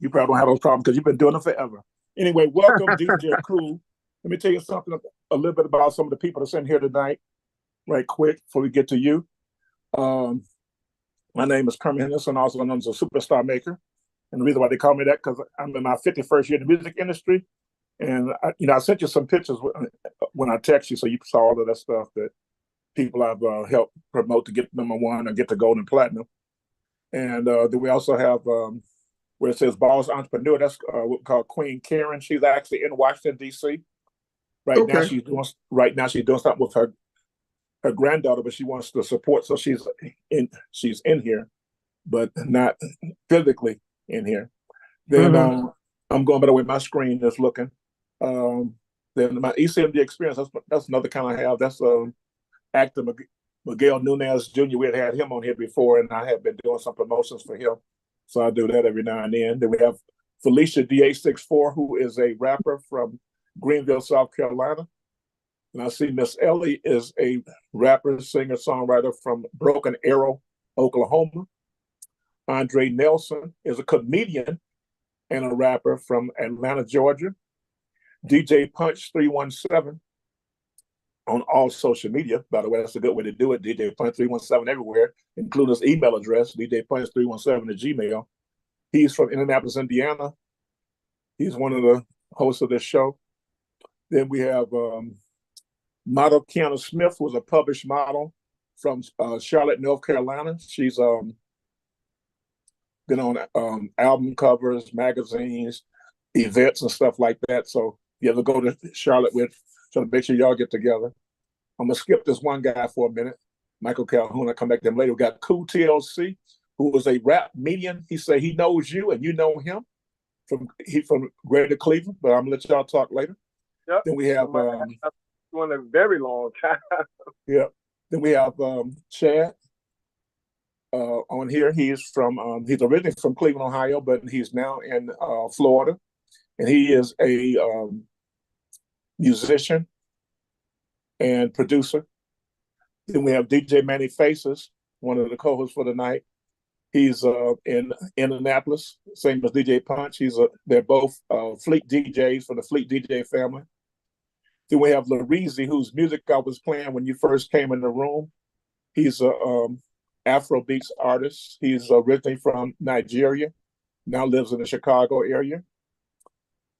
You probably don't have those problems because you've been doing it forever. Anyway, welcome, DJ Kool. Let me tell you something, a little bit about some of the people that's in here tonight, right quick, before we get to you. Um, my name is Kermit, also known as a superstar maker. And the reason why they call me that, because I'm in my 51st year in the music industry. And, I sent you some pictures when I text you, so you saw all of that stuff that people I've helped promote to get #1 and get to gold and platinum. And then we also have where it says Boss Entrepreneur. That's what we call Queen Karen. She's actually in Washington D.C. Right now. She's doing something with her granddaughter, but she wants to support, so she's in here, but not physically in here. Then I'm going by the way my screen is looking. Then my ECMD experience. That's another kind I have. That's actor Miguel Nunez Jr. We had him on here before, and I have been doing some promotions for him. So I do that every now and then. Then we have Felicia DA64, who is a rapper from Greenville, South Carolina. And I see Miss Ellie is a rapper, singer, songwriter from Broken Arrow, Oklahoma. Andre Nelson is a comedian and a rapper from Atlanta, Georgia. DJ Punch 317 on all social media. By the way, that's a good way to do it. DJ Punch 317 everywhere, including his email address, djpunch317 at Gmail. He's from Indianapolis, Indiana. He's one of the hosts of this show. Then we have model Kiana Smith, who was a published model from Charlotte, North Carolina. She's been on album covers, magazines, events, and stuff like that. So you ever go to Charlotte with, so to make sure y'all get together. I'm going to skip this one guy for a minute, Michael Calhoun. I'll come back to him later. We got Kool TLC, who was a rap median. He said he knows you and you know him. He's from Greater Cleveland, but I'm going to let y'all talk later. Yep. Then we have... Doing a very long time. Yeah. Then we have Chad on here. He's originally from Cleveland, Ohio, but he's now in Florida. And he is a musician and producer. Then we have DJ Manny Faces, one of the co-hosts for the night. He's in Indianapolis, same as DJ Punch. They're both Fleet DJs from the Fleet DJ family. Then we have Lareezy, whose music I was playing when you first came in the room. He's a Afrobeats artist. He's originally from Nigeria, now lives in the Chicago area.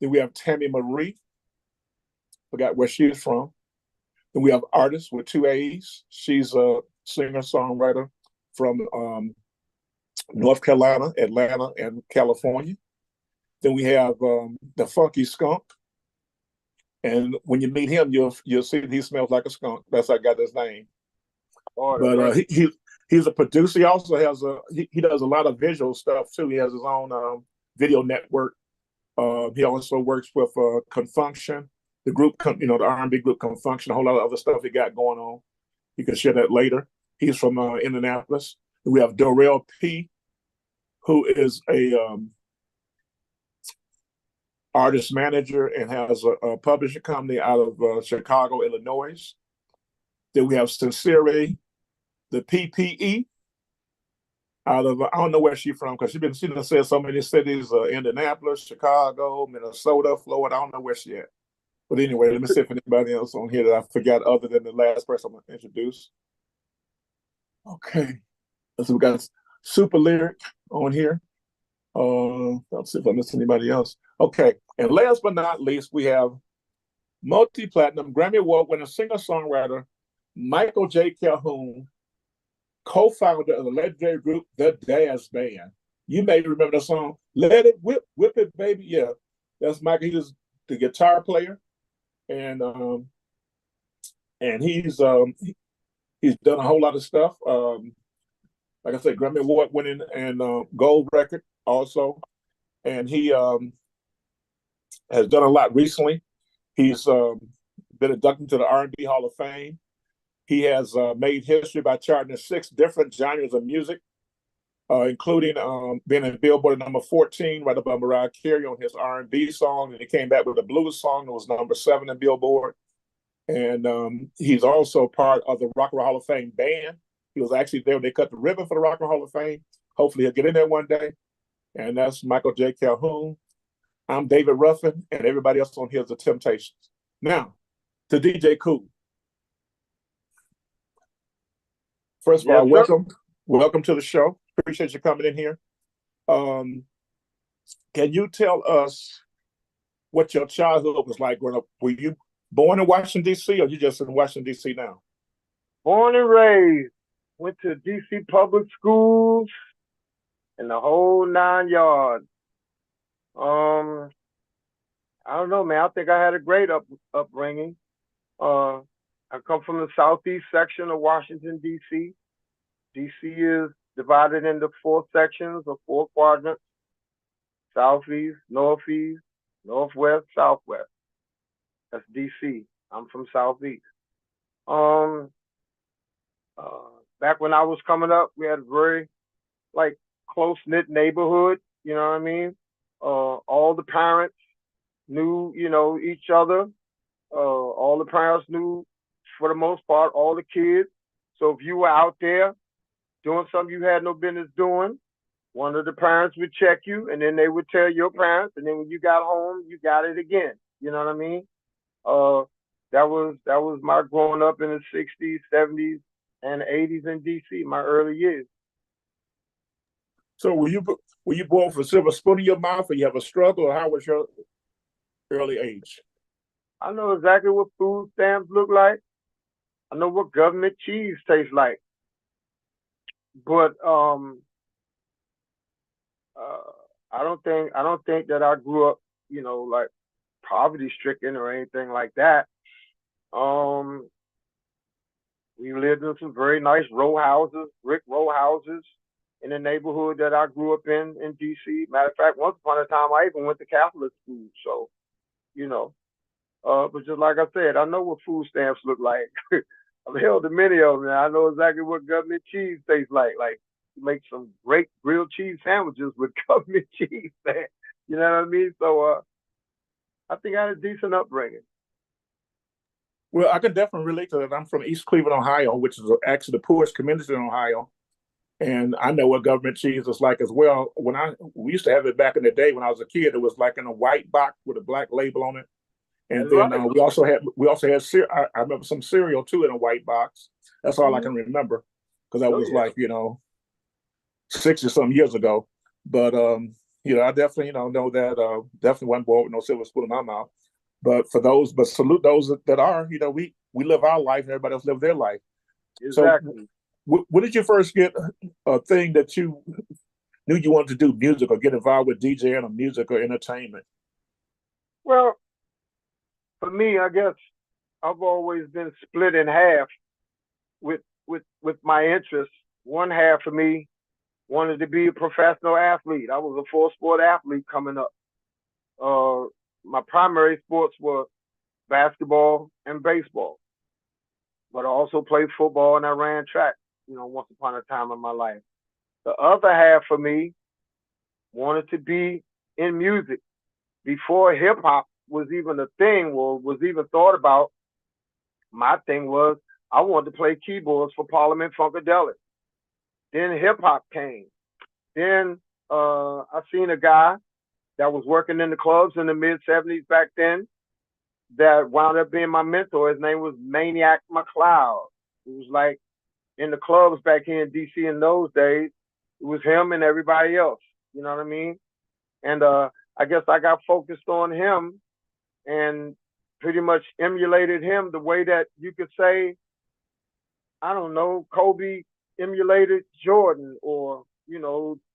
Then we have Tammy Marie, forgot where she's from. Then we have Artist with 2 A's. She's a singer-songwriter from North Carolina, Atlanta, and California. Then we have the Funky Skunk. And when you meet him, you'll see he smells like a skunk. That's how I got his name. But he's a producer. He also has he does a lot of visual stuff too. He has his own video network. He also works with Confunction, the group, the R&B group Confunction, a whole lot of other stuff he got going on. You can share that later. He's from Indianapolis. We have Dorel P, who is a artist manager and has a publishing company out of Chicago, Illinois. Then we have Sincere, the PPE, out of, I don't know where she's from, because she done said so many cities, Indianapolis, Chicago, Minnesota, Florida. I don't know where she at. But anyway, let me see if anybody else on here that I forgot other than the last person I'm going to introduce. Okay. So we got Super Lyric on here. Let's see if I missed anybody else. Okay, and last but not least, we have multi-platinum Grammy Award-winning singer-songwriter Michael J. Calhoun, co-founder of the legendary group The Daz Band. You may remember the song "Let It Whip, Whip It, Baby." Yeah, that's Michael. He's the guitar player, and he's done a whole lot of stuff. Like I said, Grammy Award-winning and gold record also. And he has done a lot recently. He's been inducted to the R&B Hall of Fame. He has made history by charting in 6 different genres of music, including being in Billboard at #14, right above Mariah Carey on his R&B song. And he came back with a blues song that was #7 in Billboard. And he's also part of the Rock and Roll Hall of Fame band. He was actually there when they cut the ribbon for the Rock and Roll Hall of Fame. Hopefully he'll get in there one day. and that's Michael J. Calhoun. I'm David Ruffin, and everybody else on here is the Temptations. Now, to DJ Kool. First of all, welcome to the show. Appreciate you coming in here. Can you tell us what your childhood was like growing up? Were you born in Washington, D.C., or you just in Washington, D.C. now? Born and raised. Went to D.C. public schools and the whole 9 yards. I don't know, man. I think I had a great upbringing. I come from the southeast section of Washington, D.C. D.C. is divided into 4 sections or 4 quadrants: southeast, northeast, northwest, southwest. That's D.C. I'm from southeast. Back when I was coming up, we had a very close-knit neighborhood. You know what I mean? All the parents knew, each other. All the parents knew, for the most part, all the kids. So if you were out there doing something you had no business doing, one of the parents would check you, and then they would tell your parents, and then when you got home, you got it again. You know what I mean? That was my growing up in the 60s, 70s, and 80s in D.C., my early years. So were you born with a silver spoon in your mouth, or you have a struggle, or how was your early age? I know exactly what food stamps look like. I know what government cheese tastes like. But I don't think that I grew up, poverty stricken or anything like that. We lived in some very nice row houses, brick row houses, in the neighborhood that I grew up in D.C. Matter of fact, once upon a time, I even went to Catholic school. So, but just like I said, I know what food stamps look like. I've held to many of them. I know exactly what government cheese tastes like. Like, you make some great grilled cheese sandwiches with government cheese, man. You know what I mean? So, I think I had a decent upbringing. Well, I can definitely relate to that. I'm from East Cleveland, Ohio, which is actually the poorest community in Ohio. And I know what government cheese is like as well. We used to have it back in the day when I was a kid. It was like in a white box with a black label on it. And then we also had I remember some cereal too in a white box. That's all I can remember, because that was 60 some years ago. But I definitely know that definitely wasn't born with no silver spoon in my mouth. But salute those that are. We live our life and everybody else live their life. Exactly. So, when did you first get a thing that you knew you wanted to do, music, or get involved with DJing or music or entertainment? Well, for me, I guess I've always been split in half with my interests. One half of me wanted to be a professional athlete. I was a 4-sport athlete coming up. My primary sports were basketball and baseball, but I also played football and I ran track, once upon a time in my life. The other half of me wanted to be in music. Before hip hop was even a thing or was even thought about, my thing was I wanted to play keyboards for Parliament Funkadelic. Then hip hop came. Then I seen a guy that was working in the clubs in the mid-70s back then that wound up being my mentor. His name was Maniac McLeod. It was like in the clubs back here in D.C. in those days, it was him and everybody else. You know what I mean? And I guess I got focused on him and pretty much emulated him the way that you could say, I don't know, Kobe emulated Jordan, or,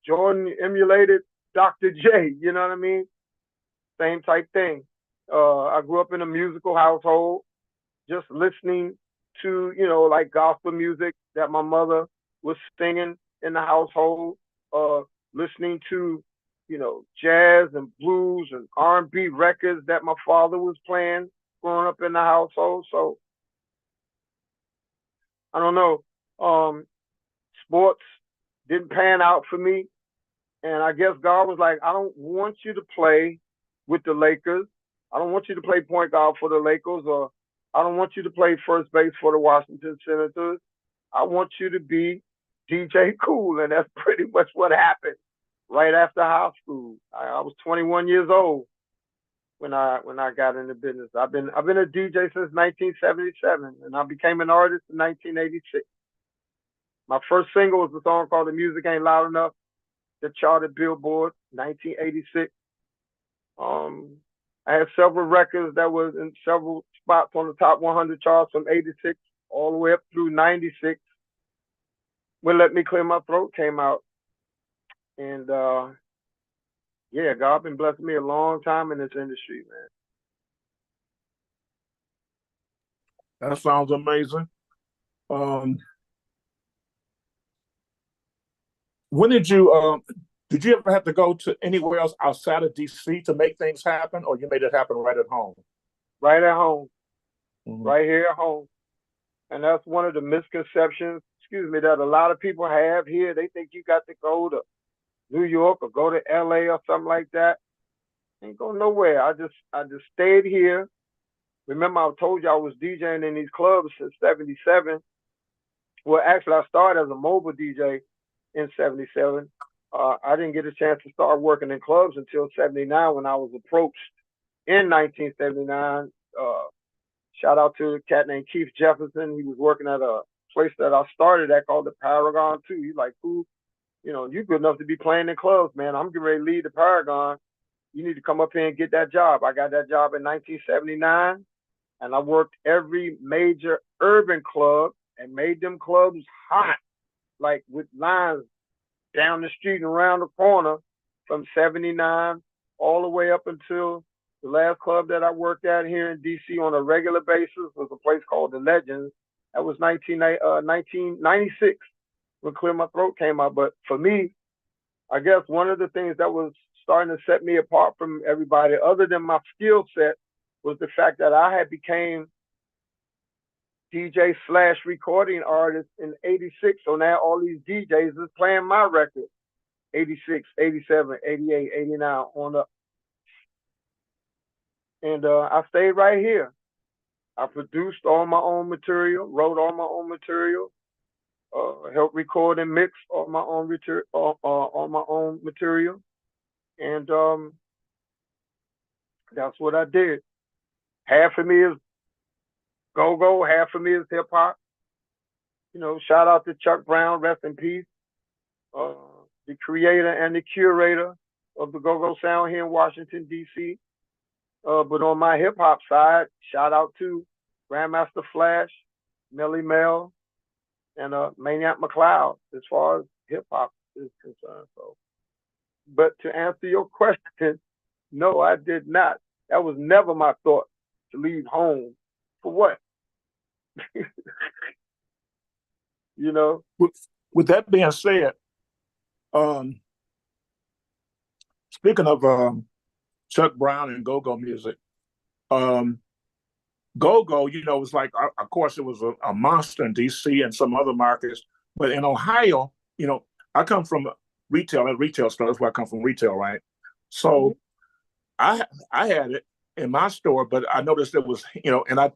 Jordan emulated Dr. J. You know what I mean? Same type thing. I grew up in a musical household, just listening to, gospel music that my mother was singing in the household, listening to, jazz and blues and R&B records that my father was playing growing up in the household. So, I don't know. Sports didn't pan out for me. And I guess God was like, I don't want you to play with the Lakers. I don't want you to play point guard for the Lakers, or I don't want you to play first base for the Washington Senators. I want you to be DJ Kool. And that's pretty much what happened right after high school. I was 21 years old when I got into business. I've been a DJ since 1977, and I became an artist in 1986. My first single was a song called "The Music Ain't Loud Enough" that charted Billboard 1986. I had several records that was in several spots on the top 100 charts from 86 all the way up through 96 when "Let Me Clear My Throat" came out. And yeah, God been blessing me a long time in this industry, man. That sounds amazing. When did you ever have to go to anywhere else outside of DC to make things happen, or you made it happen right at home? Right at home, Mm-hmm. right here at home. And that's one of the misconceptions, excuse me, that a lot of people have here. They think you got to go to New York or go to LA or something like that. Ain't go nowhere. I just stayed here. Remember, I told you I was DJing in these clubs since '77. Well, actually, I started as a mobile DJ in '77. I didn't get a chance to start working in clubs until '79 when I was approached in 1979. Shout out to a cat named Keith Jefferson. He was working at a place that I started at called the Paragon 2. He's like, "Kool, you're good enough to be playing in clubs, man. I'm getting ready to lead the Paragon. You need to come up here and get that job." I got that job in 1979, and I worked every major urban club and made them clubs hot, like with lines down the street and around the corner from '79 all the way up until the last club that I worked at here in DC on a regular basis was a place called The Legends. That was 1996 when Clear My Throat came out. But for me, I guess one of the things that was starting to set me apart from everybody, other than my skill set, was the fact that I had became DJ / recording artist in '86. So now all these DJs is playing my record. '86, '87, '88, '89 on up. And I stayed right here. I produced all my own material, wrote all my own material, helped record and mix all my own material, and that's what I did. Half of me is go-go, half of me is hip-hop. Shout out to Chuck Brown, rest in peace, the creator and the curator of the go-go sound here in Washington, D.C. But on my hip-hop side, shout out to Grandmaster Flash, Melly Mel, and Maniac McLeod as far as hip-hop is concerned. So, but to answer your question, no, I did not. That was never my thought to leave home. For what? With that being said, speaking of Chuck Brown and go-go music, go-go, was like, of course, it was a monster in DC and some other markets, but in Ohio, I come from retail stores where I come from retail, right? So I had it in my store, but I noticed it was, and I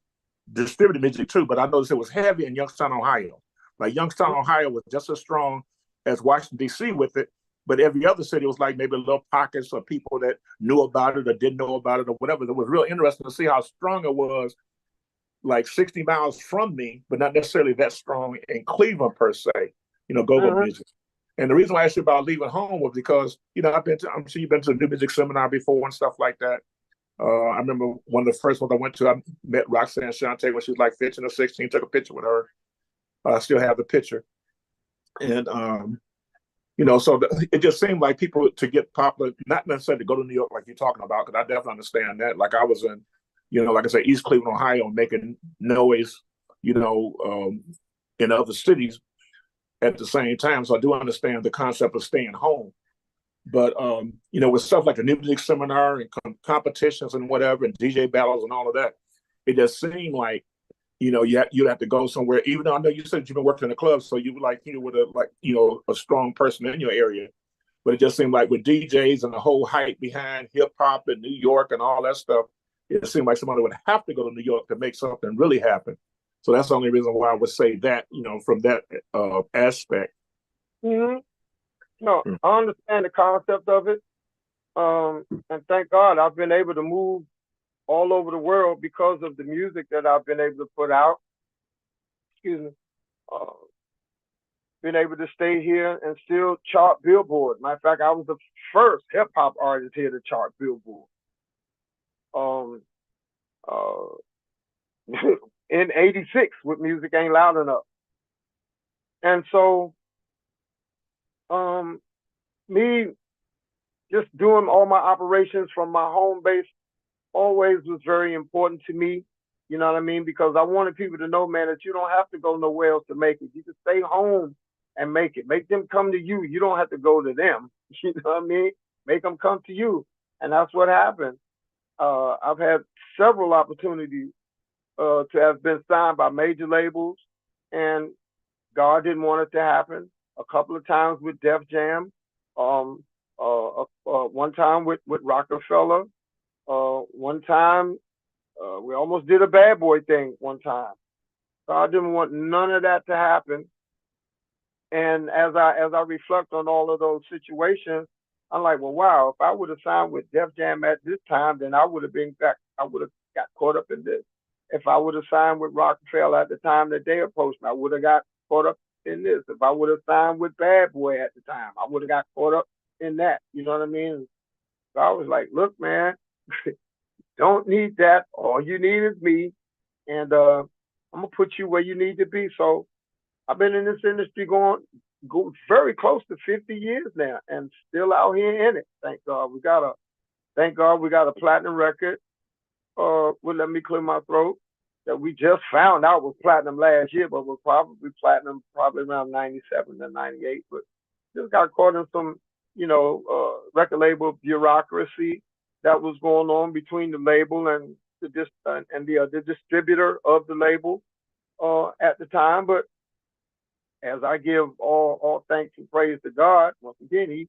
distributed music too, but I noticed it was heavy in Youngstown, Ohio. Like Youngstown, Ohio was just as strong as Washington, D.C. with it, but every other city was like maybe little pockets of people that knew about it or didn't know about it or whatever. It was real interesting to see how strong it was, like 60 miles from me, but not necessarily that strong in Cleveland per se, go-go music. And the reason why I asked you about leaving home was because, I'm sure you've been to a new music seminar before and stuff like that. I remember one of the first ones I went to, I met Roxanne Shante when she was like 15 or 16, took a picture with her. I still have the picture. And, so it just seemed like people to get popular, not necessarily to go to New York like you're talking about, because I definitely understand that. Like I was in, like I said, East Cleveland, Ohio, making noise, in other cities at the same time. So I do understand the concept of staying home. But, with stuff like a new music seminar and competitions and whatever, and DJ battles and all of that, it just seemed like, you'd have to go somewhere, even though I know you said you've been working in the club, so you were a strong person in your area. But it just seemed like with DJs and the whole hype behind hip hop in New York and all that stuff, it seemed like somebody would have to go to New York to make something really happen. So that's the only reason why I would say that, from that aspect. Mm-hmm. No, I understand the concept of it. And thank God I've been able to move all over the world because of the music that I've been able to put out. Excuse me. Uh, been able to stay here and still chart Billboard. Matter of fact, I was the first hip hop artist here to chart Billboard. Um, uh, in '86 with Music Ain't Loud Enough. And so, um, me just doing all my operations from my home base always was very important to me. You know what I mean? Because I wanted people to know, man, that you don't have to go nowhere else to make it. You can stay home and make it. Make them come to you. You don't have to go to them. You know what I mean? Make them come to you. And that's what happened. I've had several opportunities to have been signed by major labels, and God didn't want it to happen. A couple of times with Def Jam, one time with Rockefeller, one time we almost did a Bad Boy thing one time. God didn't want none of that to happen. And as I reflect on all of those situations, I'm like, well, wow, if I would have signed with Def Jam at this time, then I would have got caught up in this. If I would have signed with Rockefeller at the time that they approached me, I would have got caught up in this. If I would have signed with Bad Boy at the time, I would have got caught up in that. You know what I mean? So I was like, look, man, don't need that. All you need is me. And I'm gonna put you where you need to be. So I've been in this industry going very close to 50 years now, and still out here in it. Thank God we got a platinum record. Well, let me clear my throat. That we just found out was platinum last year, but was probably platinum probably around 97 to 98. But just got caught in some, record label bureaucracy that was going on between the label and the distributor of the label at the time. But as I give all thanks and praise to God, once again, He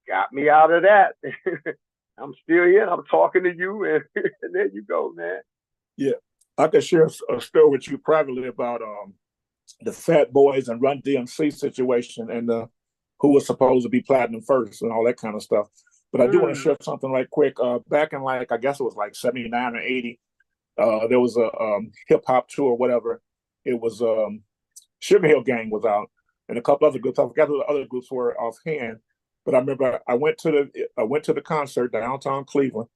got me out of that. I'm still here. I'm talking to you, and, and there you go, man. Yeah, I could share a story with you privately about the Fat Boys and Run DMC situation, and who was supposed to be platinum first and all that kind of stuff. But I do want to share something right quick. Back in I guess it was like 79 or 80, there was a hip hop tour or whatever. It was Sugar Hill Gang was out, and a couple other groups. I forgot who the other groups were offhand, but I remember I went to the concert downtown Cleveland,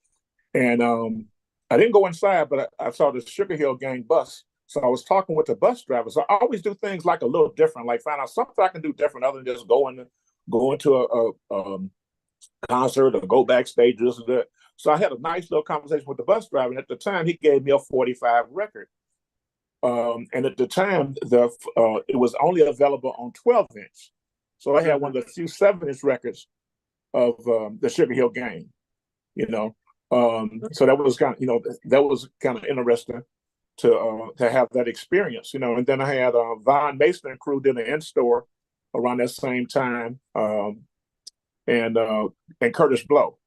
and I didn't go inside, but I saw the Sugar Hill Gang bus. So I was talking with the bus driver. So I always do things like a little different, like find out something I can do different other than just go into a concert or go backstage. This and that. So I had a nice little conversation with the bus driver, and at the time he gave me a 45 record. And at the time, it was only available on 12-inch. So I had one of the few 7-inch records of the Sugar Hill Gang, So that was kind of interesting to have that experience, And then I had Von Mason and crew did an in-store around that same time, and Curtis Blow,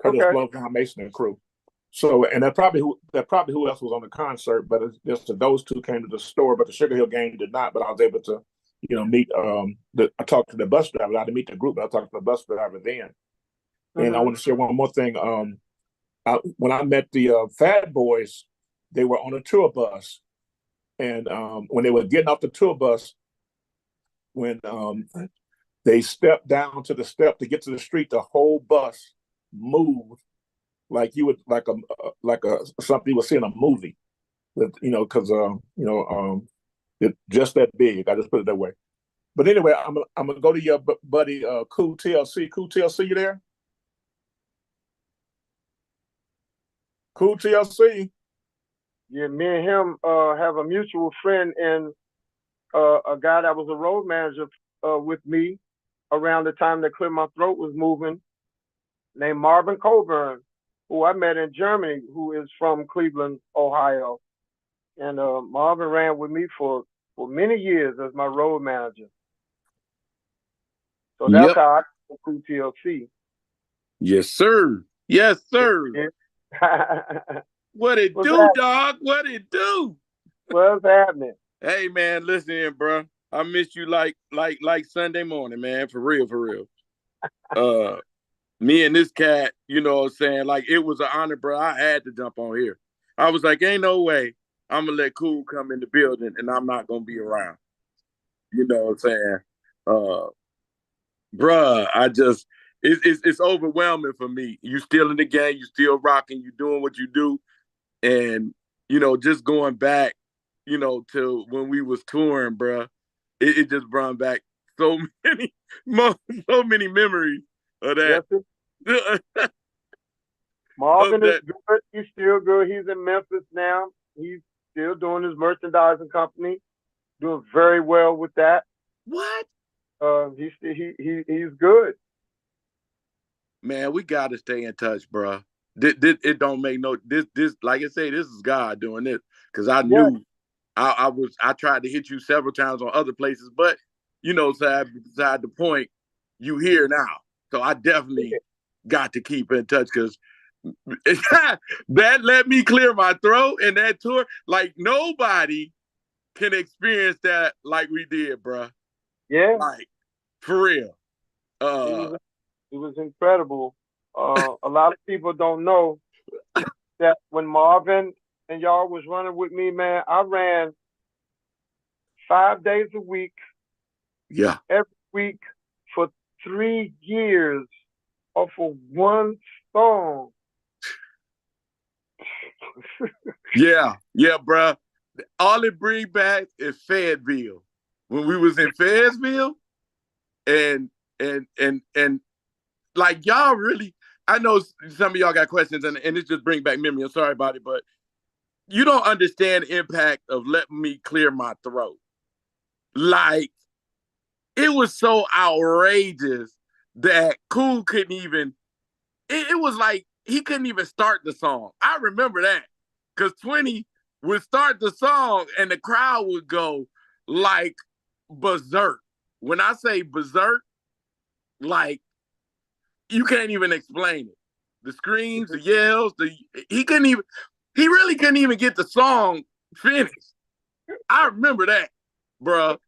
Von Mason and crew. So, and that probably who else was on the concert, but it's just those two came to the store, but the Sugar Hill Gang did not. But I was able to, meet. I talked to the bus driver. I didn't meet the group, but I talked to the bus driver then. And I want to share one more thing. When I met the Fat Boys, they were on a tour bus, and when they were getting off the tour bus, when they stepped down to the step to get to the street, the whole bus moved like you would like something you would see in a movie, because it's just that big. I just put it that way. But anyway, I'm gonna go to your buddy Kool TLC. Kool TLC, you there? Kool TLC. Yeah, me and him have a mutual friend and a guy that was a road manager with me around the time that Clear My Throat was moving, named Marvin Coburn, who I met in Germany, who is from Cleveland, Ohio. And Marvin ran with me for many years as my road manager. So that's how I got Kool TLC. Yes, sir. Yes, sir. Yeah. What it do, dog? What it do? What's happening? Hey, man, listen here, bro. I miss you like Sunday morning, man. For real, for real. Me and this cat, you know what I'm saying? Like, it was an honor, bro. I had to jump on here. I was like, ain't no way I'm gonna let Kool come in the building and I'm not gonna be around. You know what I'm saying? Uh, bruh, it's overwhelming for me. You still in the game, you still rocking, you doing what you do. And, just going back, to when we was touring, bruh, it just brought back so many, so many memories of that. Yes, of Marvin is that. good. He's still good. He's in Memphis now. He's still doing his merchandising company, doing very well with that. What? He's good. Man, we gotta stay in touch, bro. It don't make no this like I say, this is God doing this because I Yeah. knew I tried to hit you several times on other places, but beside the point, you here now, so I definitely got to keep in touch because that let me clear my throat and that tour. Like, nobody can experience that like we did, bro. Yeah. Like, for real. It was incredible. A lot of people don't know that when Marvin and y'all was running with me, man, I ran 5 days a week, Yeah. every week for 3 years off of one song. Yeah, bro. All it bring back is Fayetteville. When we was in Fayetteville, and like, y'all really, I know some of y'all got questions, and it just bring back memory. I'm sorry about it, but you don't understand the impact of letting me clear my throat. Like, it was so outrageous that Kool couldn't even. It was like he couldn't even start the song. I remember that because 20 would start the song and the crowd would go like berserk. When I say berserk, like, you can't even explain it. The screams, the yells, he really couldn't even get the song finished. I remember that, bruh.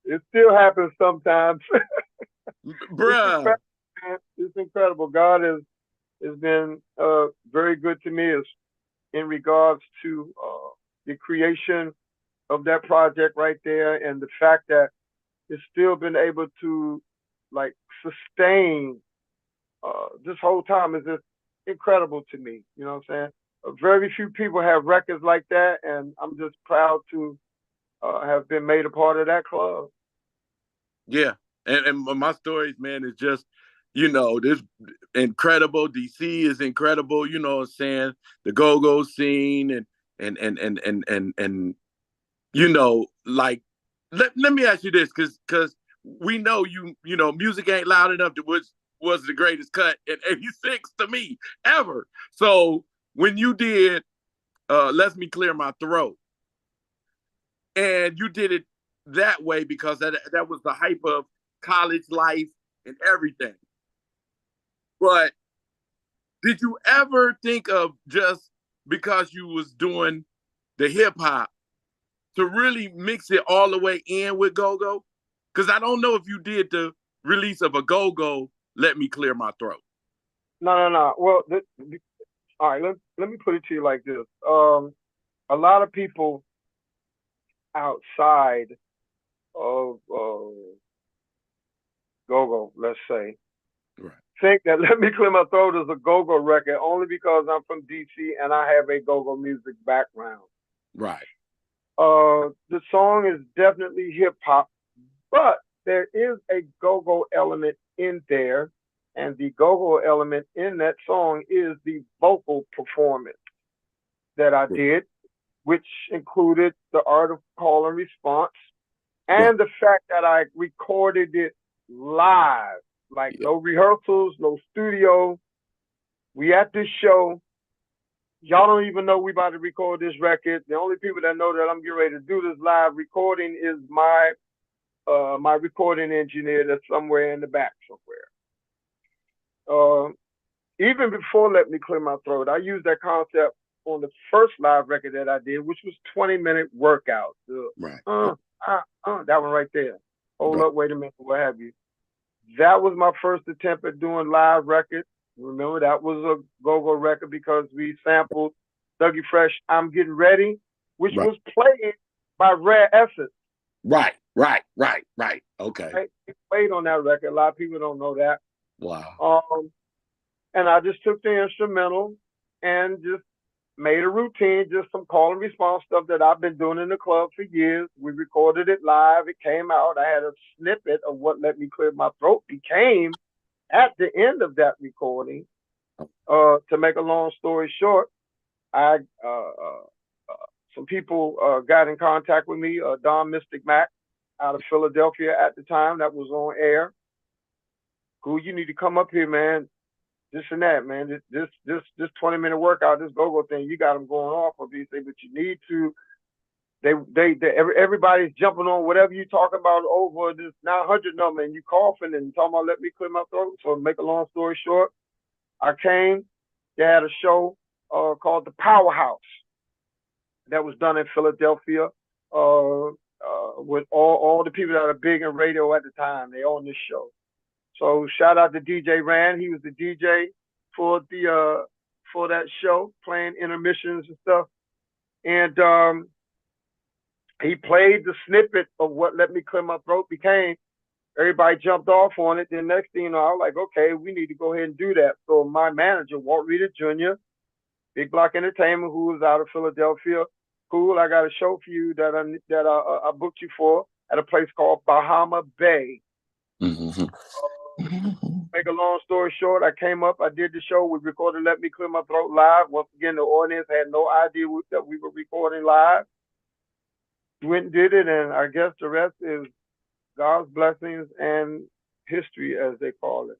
It still happens sometimes. Bruh. It's incredible. God has been very good to me in regards to the creation of that project right there, and the fact that it's still been able to, like, sustain this whole time is just incredible to me. You know what I'm saying? Very few people have records like that, and I'm just proud to have been made a part of that club. Yeah. And my stories, man, is just, this incredible. DC is incredible, you know what I'm saying? The go-go scene and like, let me ask you this, because we know music ain't loud enough, which was the greatest cut in 86 to me ever. So when you did Let Me Clear My Throat, and you did it that way because that was the hype of college life and everything. But did you ever think of, just because you was doing the hip hop, to really mix it all the way in with go-go? Because I don't know if you did the release of a go-go, Let Me Clear My Throat. No. Well, all right. Let me put it to you like this. A lot of people outside of go-go, let's say, Right. think that Let Me Clear My Throat is a go-go record only because I'm from DC and I have a go-go music background. Right. The song is definitely hip-hop, but there is a go-go element in there, and the go-go element in that song is the vocal performance that I did, which included the art of call and response, and the fact that I recorded it live, like no rehearsals, no studio. We at this show. Y'all don't even know we about to record this record. The only people that know that I'm getting ready to do this live recording is my recording engineer that's somewhere in the back somewhere. Even before Let Me Clear My Throat, I used that concept on the first live record that I did, which was 20-minute workout. Right. That one right there. Hold Right. up, wait a minute, what have you. That was my first attempt at doing live records. Remember, that was a go-go record because we sampled Dougie Fresh, I'm Getting Ready, which Right. was played by Rare Essence. Right. Okay. Right? It played on that record. A lot of people don't know that. Wow. And I just took the instrumental and just made a routine, just some call and response stuff that I've been doing in the club for years. We recorded it live. It came out. I had a snippet of what Let Me Clear My Throat became at the end of that recording. To make a long story short, I some people got in contact with me. Don Mystic Mac out of Philadelphia at the time, that was on air. Kool, you need to come up here, man. This and that, man. This 20-minute workout, this go-go thing, you got them going off of these things, but you need to. Everybody's jumping on whatever you talk about over this 900 number, and you coughing and talking about let me clear my throat. So to make a long story short, I came. They had a show called The Powerhouse that was done in Philadelphia with all the people that are big in radio at the time. They own this show. So shout out to DJ Rand. He was the DJ for that show, playing intermissions and stuff. And he played the snippet of what Let Me Clear My Throat became. Everybody jumped off on it. Then next thing you know, I was like, okay, we need to go ahead and do that. So my manager, Walt Reeder Jr., Big Block Entertainment, who was out of Philadelphia, Kool, I got a show for you that I booked you for at a place called Bahama Bay. Mm-hmm. Make a long story short, I came up, I did the show, we recorded Let Me Clear My Throat live. Once again, the audience had no idea that we were recording live. Went and did it, and I guess the rest is God's blessings and history, as they call it.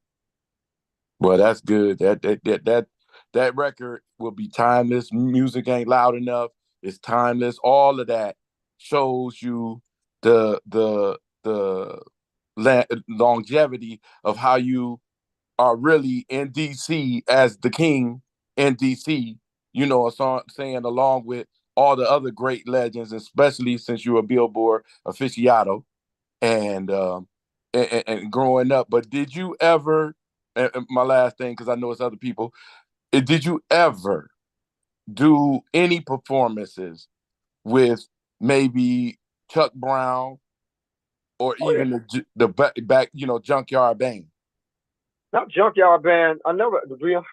Well, that's good. That record will be timeless. Music ain't loud enough. It's timeless. All of that shows you the longevity of how you are really in DC as the king in DC. You know, a song saying along with all the other great legends, especially since you're a Billboard aficionado and growing up. But did you ever? And my last thing, because I know it's other people. Did you ever do any performances with maybe Chuck Brown or even the back, Junkyard Band? Not Junkyard Band. I never, believe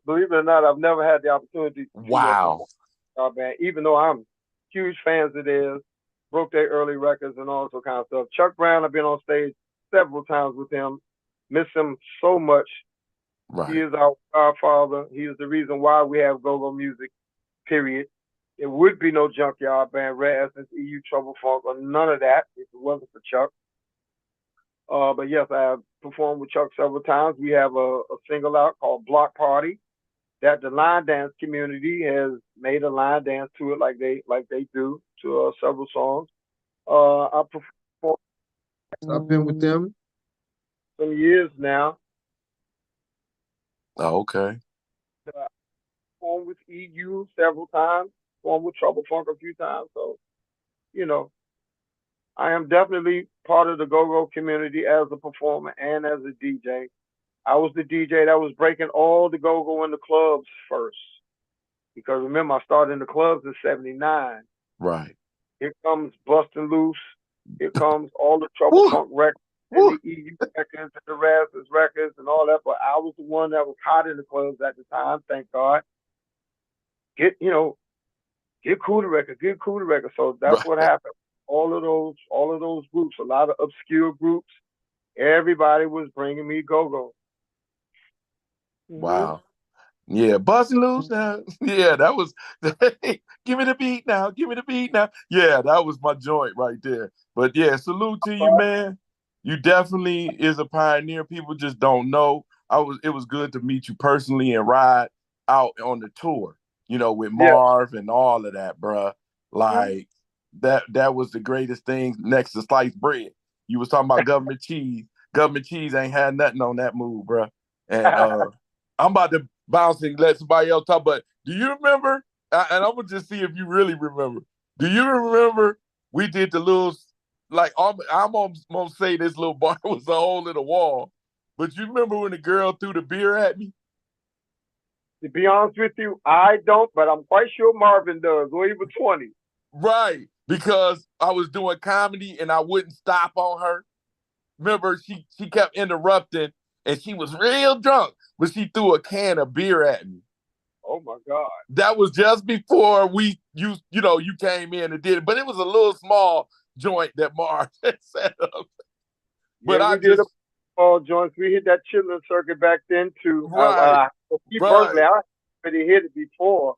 it or not, I've never had the opportunity to Wow. Junkyard Band, even though I'm huge fans of theirs, broke their early records and all sorts of kind of stuff. Chuck Brown, I've been on stage several times with him. Miss him so much. Right. He is our godfather. He is the reason why we have go-go music, period. It would be no Junkyard Band, Rare Essence, EU, Trouble Funk, or none of that if it wasn't for Chuck. But yes, I have performed with Chuck several times. We have a single out called Block Party that the line dance community has made a line dance to it like they do to several songs. I performed. I've been with them some years now. Oh, okay. Performed with EU several times. Performed with Trouble Funk a few times. So, I am definitely part of the go-go community as a performer and as a DJ. I was the DJ that was breaking all the go-go in the clubs first. Because remember, I started in the clubs in 79. Right. Here comes Bustin' Loose. Here comes all the Trouble Funk records and the EU records and the Rasmus records and all that. But I was the one that was hot in the clubs at the time, thank God. Get Kool the record, get Kool the record. So that's what happened. All of those groups, a lot of obscure groups, everybody was bringing me go-go. Wow. Yeah, Bustin' Loose now. Yeah, that was give me the beat now. Give me the beat now. Yeah, that was my joint right there. But yeah, salute to you, man. You definitely is a pioneer. People just don't know. It was good to meet you personally and ride out on the tour, with Marv and all of that, bruh. Like that was the greatest thing next to sliced bread. You was talking about government cheese. Government cheese ain't had nothing on that move, bruh. And I'm about to bounce and let somebody else talk, but do you remember? And I'm gonna just see if you really remember. Do you remember we did the little like I'm gonna say this little bar was a hole in the wall. But you remember when the girl threw the beer at me? To be honest with you, I don't, but I'm quite sure Marvin does, or even 20. Right. Because I was doing comedy and I wouldn't stop on her. Remember, she kept interrupting and she was real drunk, but she threw a can of beer at me. Oh my God. That was just before you came in and did it, but it was a little small joint that Marv had set up. But Yeah, we did all joints. We hit that chilling circuit back then too. Right. Personally, I already hit it before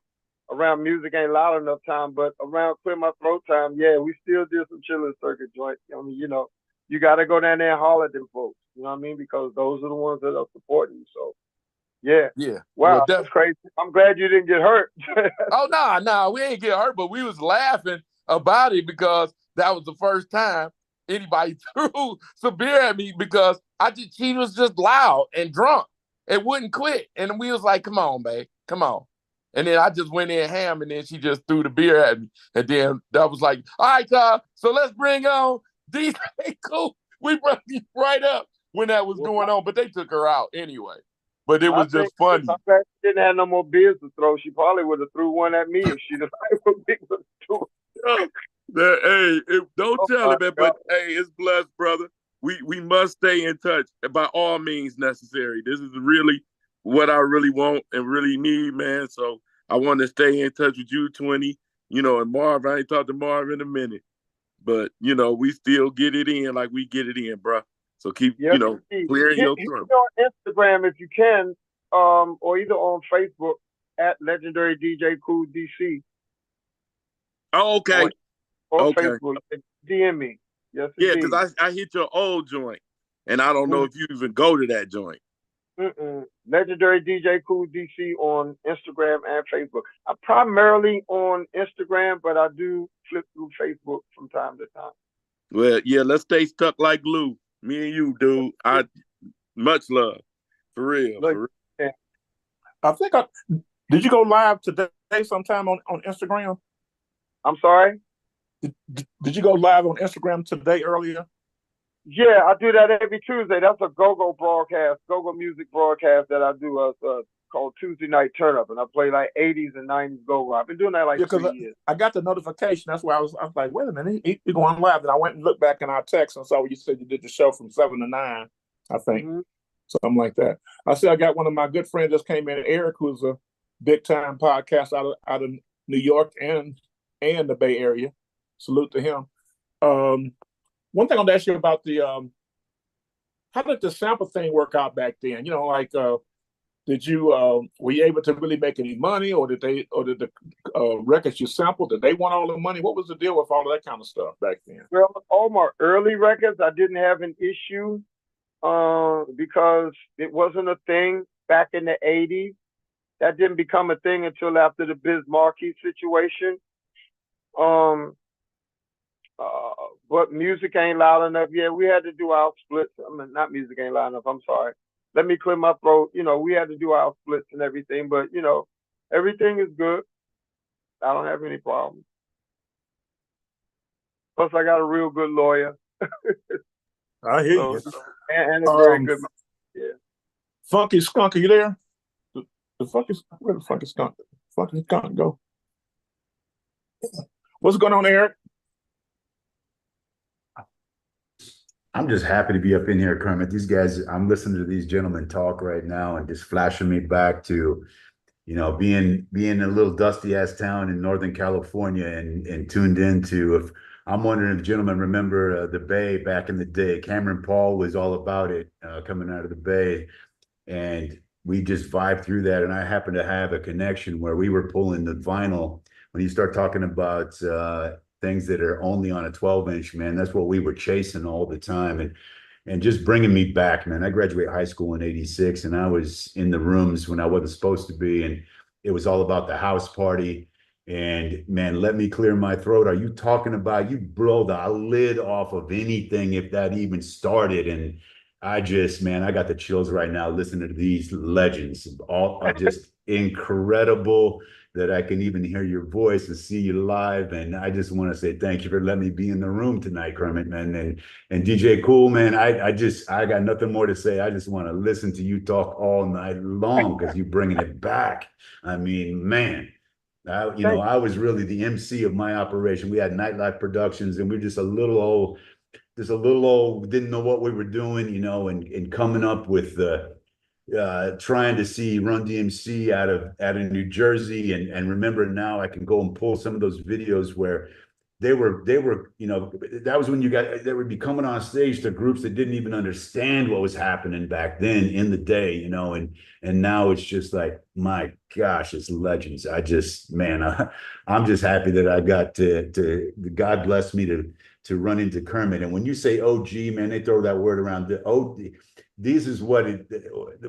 around Music Ain't Loud Enough time, but around Clear My Throat time, yeah, we still did some chilling circuit joints. I mean, you got to go down there and holler at them folks. You know what I mean? Because those are the ones that are supporting you. So, yeah. Yeah. Wow, that's crazy. I'm glad you didn't get hurt. Oh, no, we ain't get hurt, but we was laughing about it because that was the first time anybody threw some beer at me because she was just loud and drunk and wouldn't quit. And we was like, come on, babe, come on. And then I just went in ham and then she just threw the beer at me. And then that was like, all right, y'all, so let's bring on DJ Kool. We brought you right up when that was going on, but they took her out anyway. But it was just funny. I'm glad she didn't have no more beers to throw. She probably would have threw one at me if she'd have Hey, don't tell it, man. But hey, it's blessed, brother. We must stay in touch by all means necessary. This is really what I really want and really need, man. So I want to stay in touch with you, 20. And Marv, I ain't talked to Marv in a minute. But, we still get it in like we get it in, bro. So keep, clearing your throat. On Instagram if you can, or either on Facebook at Legendary DJ Kool DC. Oh, okay. Or Facebook. DM me. Yes, yeah, because I hit your old joint, and I don't know if you even go to that joint. Legendary DJ Kool DC on Instagram and Facebook. I'm primarily on Instagram, but I do flip through Facebook from time to time. Well, yeah, let's stay stuck like glue. Me and you, dude. Much love. For real. Yeah. I think did you go live today sometime on Instagram? I'm sorry? Did you go live on Instagram today earlier? Yeah, I do that every Tuesday. That's a go-go broadcast, go-go music broadcast that I do called Tuesday Night Turn Up, and I play like 80s and 90s go-go. I've been doing that like 3 years. I got the notification. That's why I was like, wait a minute, he going live. And I went and looked back in our text and saw you said you did the show from 7 to 9, I think. Something like that. I said I got one of my good friends just came in, Eric, who's a big-time podcast out of New York and the Bay Area. Salute to him. One thing I want to ask you about how did the sample thing work out back then? Did you were you able to really make any money, or did the records you sampled, did they want all the money? What was the deal with all of that kind of stuff back then? Well, all my early records, I didn't have an issue because it wasn't a thing back in the 80s. That didn't become a thing until after the Biz Markie situation. But Music Ain't Loud Enough. Yeah, we had to do our splits. I mean, not Music Ain't Loud Enough. I'm sorry. Let me clear my throat. We had to do our splits and everything. But, everything is good. I don't have any problems. Plus, I got a real good lawyer. I hear you. And a very good. Yeah. Funky Skunk, are you there? Where the Funky Skunk? Funky Skunk go. What's going on, Eric? I'm just happy to be up in here, Kermit. These guys, I'm listening to these gentlemen talk right now and just flashing me back to, being in a little dusty ass town in Northern California and tuned into. If I'm wondering if gentlemen remember the Bay back in the day. Cameron Paul was all about it coming out of the Bay, and we just vibed through that. And I happen to have a connection where we were pulling the vinyl. When you start talking about things that are only on a 12-inch, man, that's what we were chasing all the time. And just bringing me back, man. I graduated high school in 86, and I was in the rooms when I wasn't supposed to be, and it was all about the house party. And man, let me clear my throat. Are you talking about, you blow the lid off of anything if that even started? And I got the chills right now listening to these legends. All are just incredible that I can even hear your voice and see you live. And I just want to say thank you for letting me be in the room tonight, Kermit, man. And DJ Kool, man, I got nothing more to say. I just want to listen to you talk all night long because you're bringing it back. I mean, man. I was really the MC of my operation. We had Nightlife Productions, and we were just a little old, didn't know what we were doing, and coming up with trying to see Run DMC out of New Jersey, and remember now I can go and pull some of those videos where they were, that was when they would be coming on stage to groups that didn't even understand what was happening back then in the day, and now it's just like, my gosh, it's legends. I'm just happy that I got to God bless me to run into Kermit. And when you say OG, man, they throw that word around. This is what it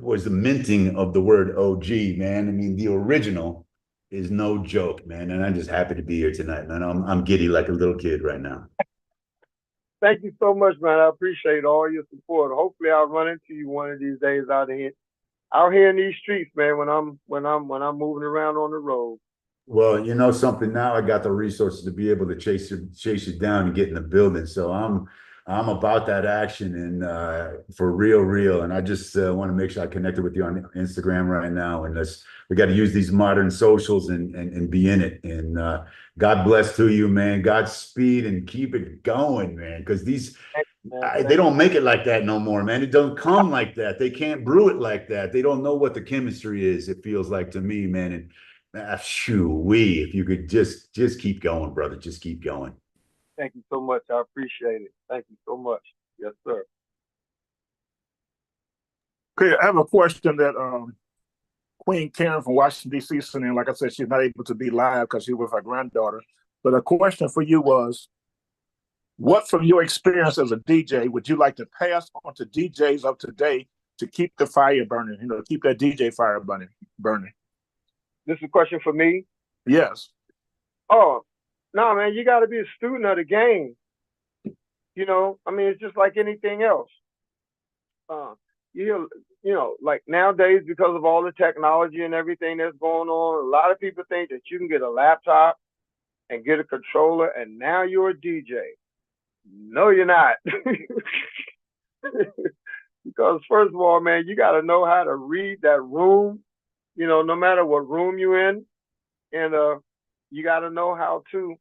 was, the minting of the word OG, man. I mean, the original is no joke, man. And I'm just happy to be here tonight, man. I'm giddy like a little kid right now. Thank you so much, man. I appreciate all your support. Hopefully I'll run into you one of these days out here in these streets, man, when I'm moving around on the road. Well, you know something, now I got the resources to be able to chase you down and get in the building. So I'm about that action, and for real. And I just want to make sure I connected with you on Instagram right now. And we got to use these modern socials and be in it. And God bless to you, man. Godspeed, and keep it going, man. Because they don't make it like that no more, man. It don't come like that. They can't brew it like that. They don't know what the chemistry is. It feels like to me, man. And if you could just keep going, brother. Just keep going. Thank you so much. I appreciate it. Thank you so much. Yes, sir. Okay, I have a question that Queen Karen from Washington, D.C. sent in. Like I said, she's not able to be live because she's with her granddaughter. But a question for you was, what from your experience as a DJ would you like to pass on to DJs of today to keep the fire burning, keep that DJ fire burning? This is a question for me? Yes. Oh, no, man, you got to be a student of the game. It's just like anything else. Like nowadays, because of all the technology and everything that's going on, a lot of people think that you can get a laptop and get a controller and now you're a DJ. No, you're not. Because first of all, man, you got to know how to read that room, no matter what room you're in. And you got to know how to,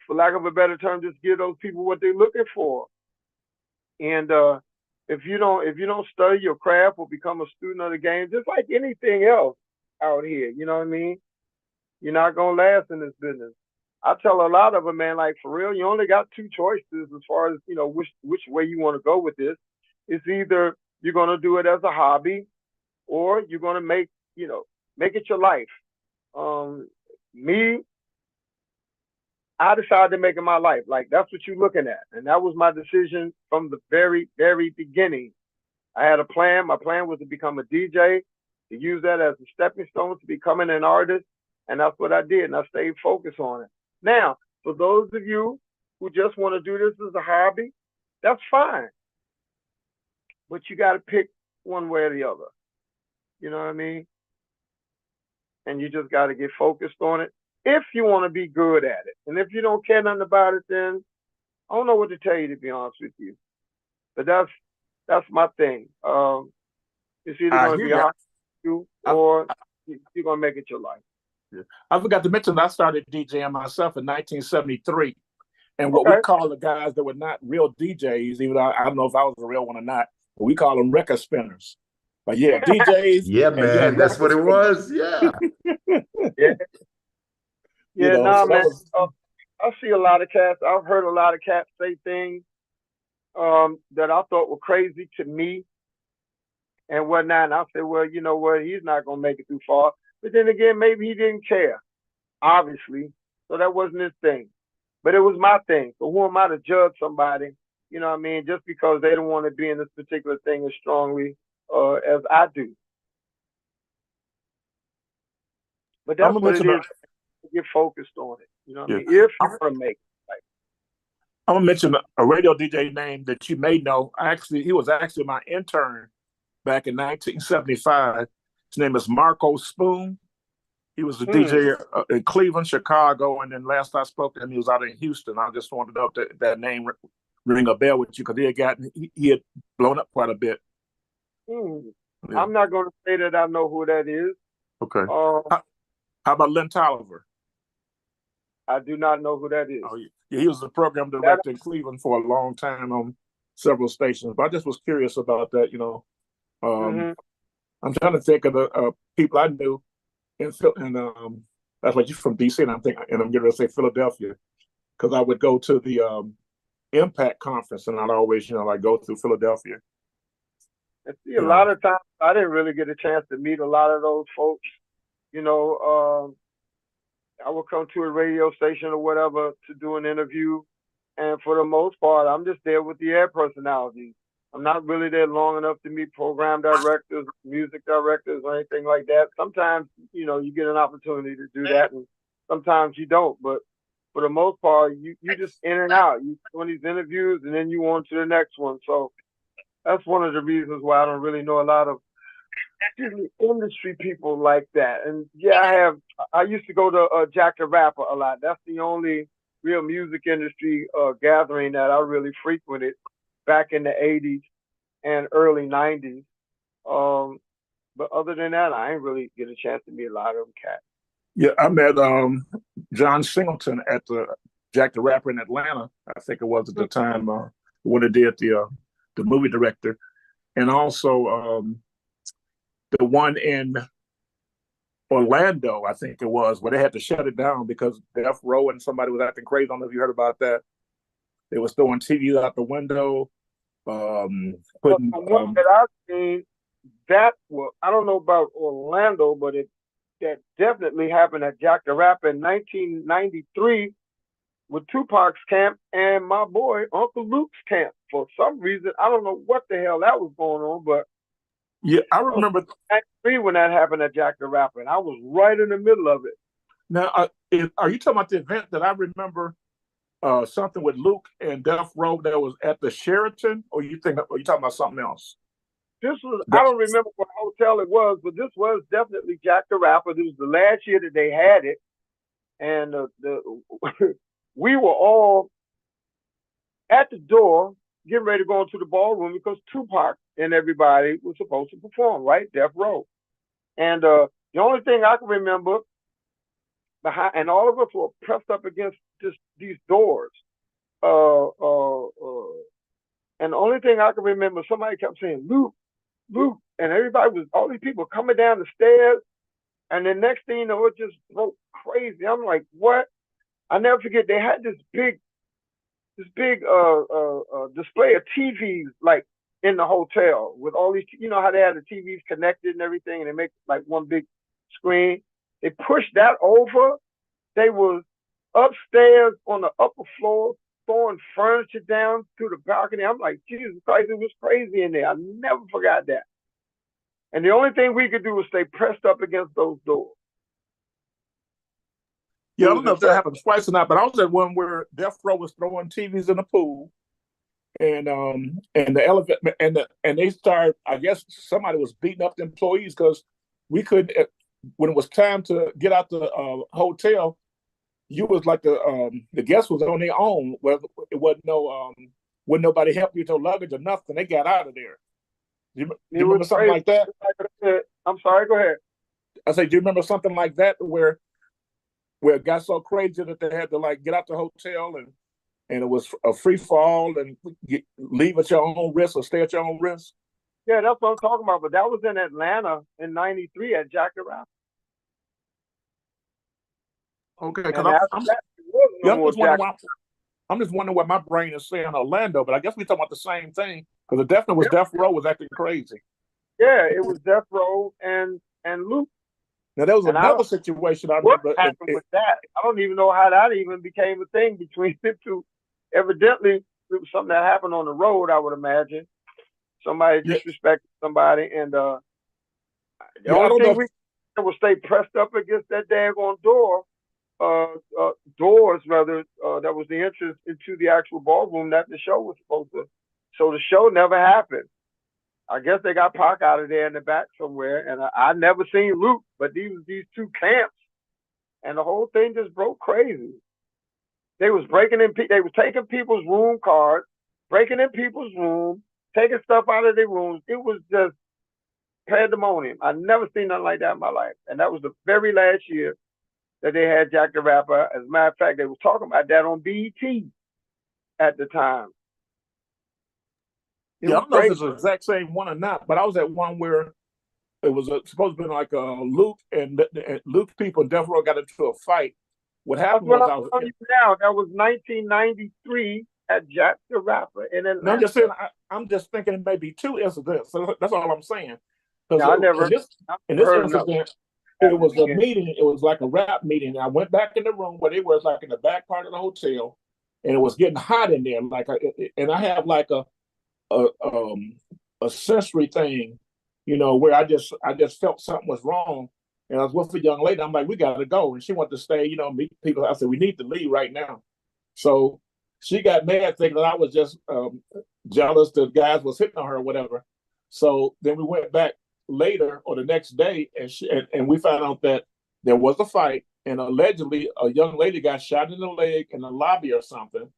for lack of a better term, just give those people what they're looking for. And if you don't study your craft or become a student of the game, just like anything else out here, you know what I mean? You're not gonna last in this business. I tell a lot of them, man, like for real, you only got two choices as far as which way you want to go with this. It's either you're gonna do it as a hobby, or you're gonna make it your life. Me, I decided to make it my life. Like, that's what you're looking at. And that was my decision from the very, very beginning. I had a plan. My plan was to become a DJ, to use that as a stepping stone to becoming an artist. And that's what I did. And I stayed focused on it. Now, for those of you who just want to do this as a hobby, that's fine. But you got to pick one way or the other. You know what I mean? And you just got to get focused on it if you want to be good at it. And if you don't care nothing about it, then I don't know what to tell you, to be honest with you. But that's my thing. It's either going to be a hobby or you're going to make it your life. Yeah. I forgot to mention I started DJing myself in 1973. And what we call the guys that were not real DJs, even though I don't know if I was a real one or not, but we call them record spinners. But yeah, DJs. Yeah, man, that's what it was. Yeah. Man. I see a lot of cats. I've heard a lot of cats say things that I thought were crazy to me and whatnot. And I said, well, you know what? He's not going to make it too far. But then again, maybe he didn't care, obviously. So that wasn't his thing. But it was my thing. So who am I to judge somebody, you know what I mean, just because they don't want to be in this particular thing as strongly as I do. But that's what it is. Get focused on it. You know what I mean? If you want to make it. Like, I'm going to mention a radio DJ name that you may know. He was actually my intern back in 1975. His name is Marco Spoon. He was a Hmm. DJ in Cleveland, Chicago, and then last I spoke to him, he was out in Houston. I just wanted to know if that name ring a bell with you because he had blown up quite a bit. Hmm. Yeah. I'm not going to say that I know who that is. Okay. How about Lynn Tolliver? I do not know who that is. Oh, yeah, he was the program director in Cleveland for a long time on several stations. But I just was curious about that. I'm trying to think of the people I knew in that's like you're from DC, and I'm getting ready to say Philadelphia because I would go to the Impact conference, and I'd always like go through Philadelphia. And see, a lot of times I didn't really get a chance to meet a lot of those folks. I would come to a radio station or whatever to do an interview, and for the most part, I'm just there with the air personalities. I'm not really there long enough to meet program directors, music directors, or anything like that. Sometimes, you get an opportunity to do that, and sometimes you don't. But for the most part, you just in and out. You doing these interviews, and then you on to the next one. So that's one of the reasons why I don't really know a lot of industry people like that. And yeah, I used to go to Jack the Rapper a lot. That's the only real music industry gathering that I really frequented back in the 80s and early 90s. But other than that, I ain't really get a chance to meet a lot of them cats. Yeah, I met John Singleton at the Jack the Rapper in Atlanta. I think it was at the time when it did the movie director, and also the one in Orlando, I think it was, where they had to shut it down because Death Row and somebody was acting crazy. I don't know if you heard about that. They was throwing TVs out the window, putting. The one that I've seen, I don't know about Orlando, but that definitely happened at Jack the Rapper in 1993 with Tupac's camp and my boy Uncle Luke's camp. For some reason, I don't know what the hell that was going on, but yeah, I remember 93 when that happened at Jack the Rapper, and I was right in the middle of it. Now, are you talking about the event that I remember? Something with Luke and Death Row that was at the Sheraton, or you talking about something else? This was, I don't remember what hotel it was, but this was definitely Jack the Rapper. This was the last year that they had it, and we were all at the door getting ready to go into the ballroom because Tupac and everybody was supposed to perform, right? Death Row. And the only thing I can remember behind, and all of us were pressed up against these doors. And the only thing I can remember, somebody kept saying, Luke, Luke, and all these people coming down the stairs. And the next thing you know, it just broke crazy. I'm like, what? I never forget, they had this big display of TVs, like in the hotel with all these, how they had the TVs connected and everything, and they make like one big screen. They pushed that over. They was upstairs on the upper floor throwing furniture down to the balcony. I'm like, Jesus Christ, it was crazy in there. I never forgot that. And the only thing we could do was stay pressed up against those doors. Yeah, I don't know if that happened twice or not, but I was at one where Death Row was throwing TVs in the pool, and the elevator, and they started. I guess somebody was beating up the employees because we couldn't. When it was time to get out the hotel, you was like the guest was on their own. Where it wasn't nobody help you with your luggage or nothing. They got out of there. You remember something like that? I'm sorry. Go ahead. I say, do you remember something like that where it got so crazy that they had to get out the hotel and it was a free fall and leave at your own risk or stay at your own risk? Yeah, that's what I'm talking about. But that was in Atlanta in '93 at Jack the Rapper. Okay, because I'm just wondering what my brain is saying Orlando, but I guess we're talking about the same thing because it definitely was Death Row was acting crazy. Yeah, it was Death Row and Luke. Now there was another situation I remember. What happened with that? I don't even know how that even became a thing between the two. Evidently, it was something that happened on the road, I would imagine. Somebody disrespected somebody, and the only thing we did was stay pressed up against that daggone doors rather, that was the entrance into the actual ballroom that the show was supposed to. So the show never happened. I guess they got Pac out of there in the back somewhere, and I never seen Luke, but these two camps, and the whole thing just broke crazy. They was they was taking people's room cards, breaking in people's rooms, taking stuff out of their rooms. It was just pandemonium. I never seen nothing like that in my life, and that was the very last year that they had Jack the Rapper. As a matter of fact, they was talking about that on BET at the time. I don't know if it's the exact same one or not, but I was at one where it was supposed to be like Luke and Luke's people in Death Row got into a fight. What happened was that was 1993 at Jack the Rapper in Atlanta. No, I'm just saying. I'm just thinking it may be two incidents. So that's all I'm saying. Yeah, in this incident, it was a meeting. It was like a rap meeting. I went back in the room where they were, like in the back part of the hotel, and it was getting hot in there. And I have like a sensory thing, where I just felt something was wrong. And I was with a young lady. I'm like, we got to go. And she wanted to stay, meet people. I said, we need to leave right now. So she got mad thinking that I was just jealous the guys was hitting on her or whatever. So then we went back later or the next day, and we found out that there was a fight. And allegedly, a young lady got shot in the leg in the lobby or something,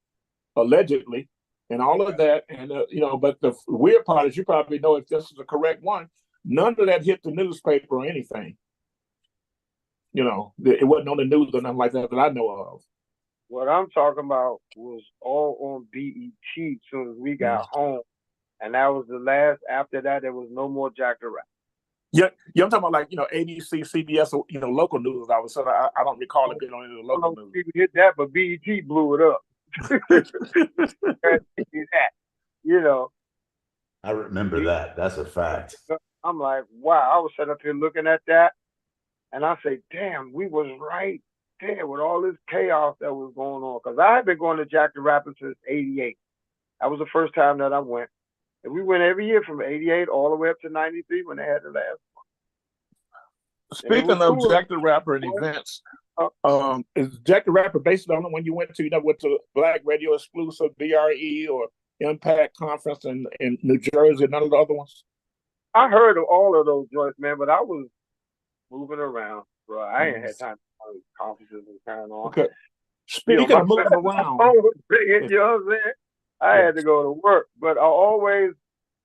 allegedly. And all of that, and but the weird part is, you probably know if this is the correct one, none of that hit the newspaper or anything. It wasn't on the news or nothing like that I know of. What I'm talking about was all on BET as soon as we got home, and that was the last. After that, there was no more Jack the Rapper. Yeah, I'm talking about like ABC, CBS, local news. I don't recall it being on any of the local news. People hit that, but BET blew it up. I remember that. That's a fact. I'm like, wow. I was sitting up here looking at that, and I say, damn, we was right there with all this chaos that was going on. Because I had been going to Jack the Rapper since '88. That was the first time that I went, and we went every year from '88 all the way up to '93 when they had the last one. Speaking of Jack the Rapper and events, is Jack the Rapper based on the one you went to? Went to Black Radio Exclusive, BRE, or Impact Conference in New Jersey, none of the other ones? I heard of all of those joints, man, but I was moving around, bro. I ain't had time to go to conferences and kind on. Okay. Speaking of moving around, you know what I'm saying? I had to go to work, but I always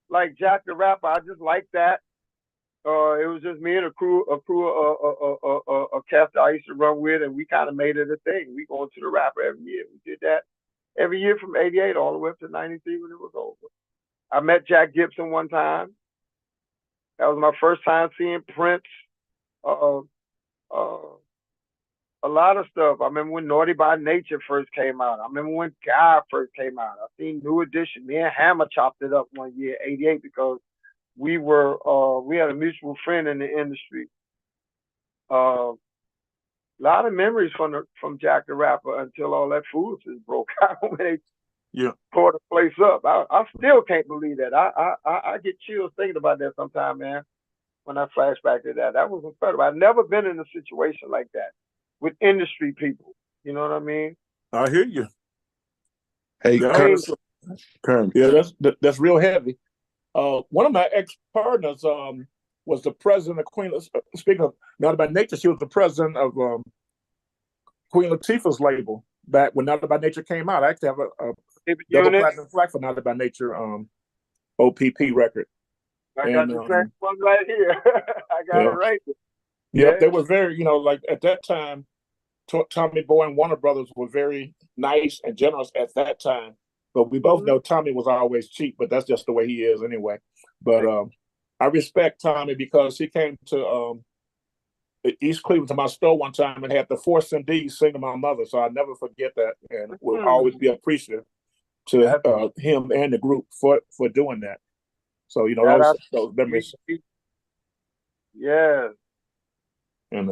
like Jack the Rapper. I just like that. It was just me and a cast that I used to run with, and we kind of made it a thing. We going to the Rapper every year. We did that every year from '88 all the way up to '93 when it was over. I met Jack Gibson one time. That was my first time seeing Prince. A lot of stuff. I remember when Naughty by Nature first came out. I remember when Guy first came out. I seen New Edition. Me and Hammer chopped it up one year, '88, because we had a mutual friend in the industry. A lot of memories from Jack the Rapper until all that foolishness broke out when they tore the place up. I still can't believe that. I get chills thinking about that sometime, man. When I flash back to that, that was incredible. I've never been in a situation like that with industry people. You know what I mean? I hear you. Hey, Kermit. Yeah, that's real heavy. One of my ex-partners was the president of Queen. Speaking of Naughty by Nature, she was the president of Queen Latifah's label back when Naughty by Nature came out. I actually have a double platinum plaque for Naughty by Nature OPP record. I got the same one right here. I got it right here. Yep, they were very, like at that time, Tommy Boy and Warner Brothers were very nice and generous at that time. But we both know Tommy was always cheap, but that's just the way he is anyway. But I respect Tommy because he came to East Cleveland to my store one time and had the 4 CDs sing to my mother. So I'll never forget that, and will always be appreciative to him and the group for doing that. So, those memories. Yeah. And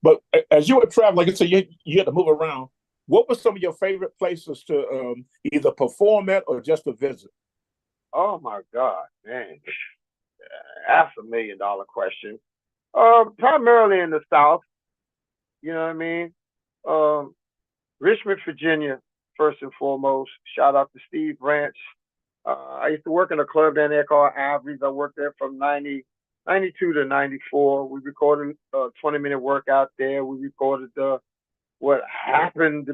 but as you were traveling, like I said, you had to move around. What were some of your favorite places to either perform at or just to visit? Oh my God, man, that's $1 million question. Primarily in the South, you know what I mean. Richmond, Virginia, first and foremost. Shout out to Steve Branch. I used to work in a club down there called Ivory's. I worked there from 92 to 94. We recorded a 20-minute workout there. We recorded what happened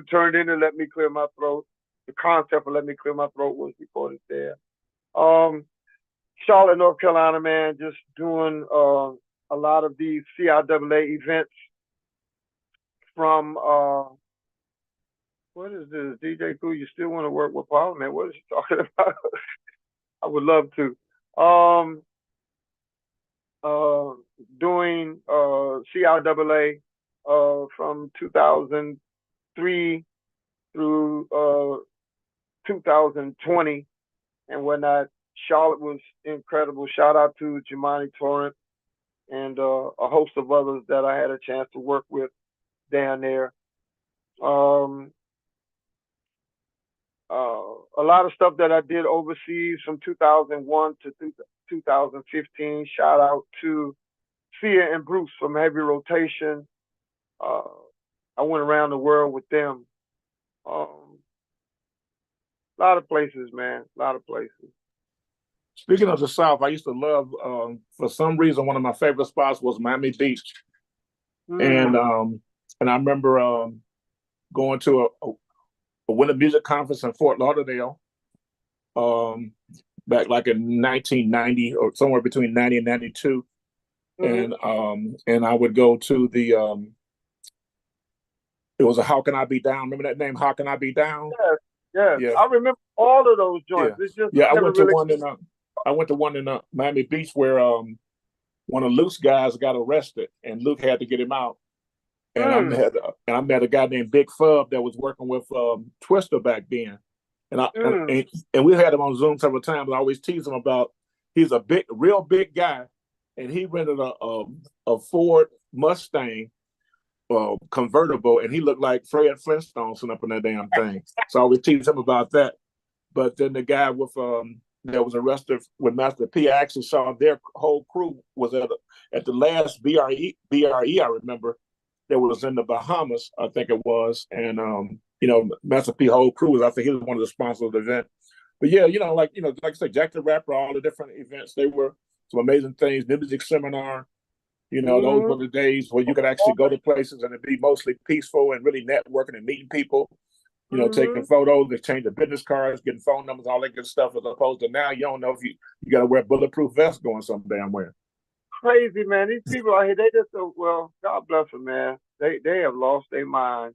turned into Let Me Clear My Throat. The concept of Let Me Clear My Throat was recorded there. Charlotte, North Carolina, man, just doing a lot of these CIAA events from what is this? DJ Kool, you still want to work with Paul, man? What is he talking about? I would love to. Doing CIAA from 2003 through 2020 and whatnot. Charlotte was incredible. Shout out to Jemani Torrent and a host of others that I had a chance to work with down there. A lot of stuff that I did overseas from 2001 to 2015. Shout out to Sia and Bruce from Heavy Rotation. I went around the world with them. A lot of places, man. A lot of places. Speaking of the South, I used to love, for some reason, one of my favorite spots was Miami Beach. And I remember going to a Winter Music Conference in Fort Lauderdale back like in 1990 or somewhere between 90 and 92. And I would go to the it was a How Can I Be Down? Remember that name, How Can I Be Down? Yeah. I remember all of those joints. Yeah, It's just I went to one in Miami Beach where one of Luke's guys got arrested and Luke had to get him out. And I met a guy named Big Fub that was working with Twister back then. And we had him on Zoom several times. I always tease him about he's a real big guy, and he rented a Ford Mustang convertible, and he looked like Fred Flintstone sitting up in that damn thing. So I always tease him about that. But then the guy with that was arrested with Master P, I actually saw their whole crew was at the last BRE I remember. That was in the Bahamas, I think it was. And, Master P whole crew was, I think he was one of the sponsors of the event. But yeah, like I said, Jack the Rapper, all the different events, they were some amazing things. The music seminar, those were the days where you could actually go to places and it'd be mostly peaceful and really networking and meeting people, taking photos, exchanging business cards, getting phone numbers, all that good stuff, as opposed to now you don't know if you got to wear bulletproof vests going some damn where. Crazy, man. These people out here, they just well, God bless them, man. They have lost their mind.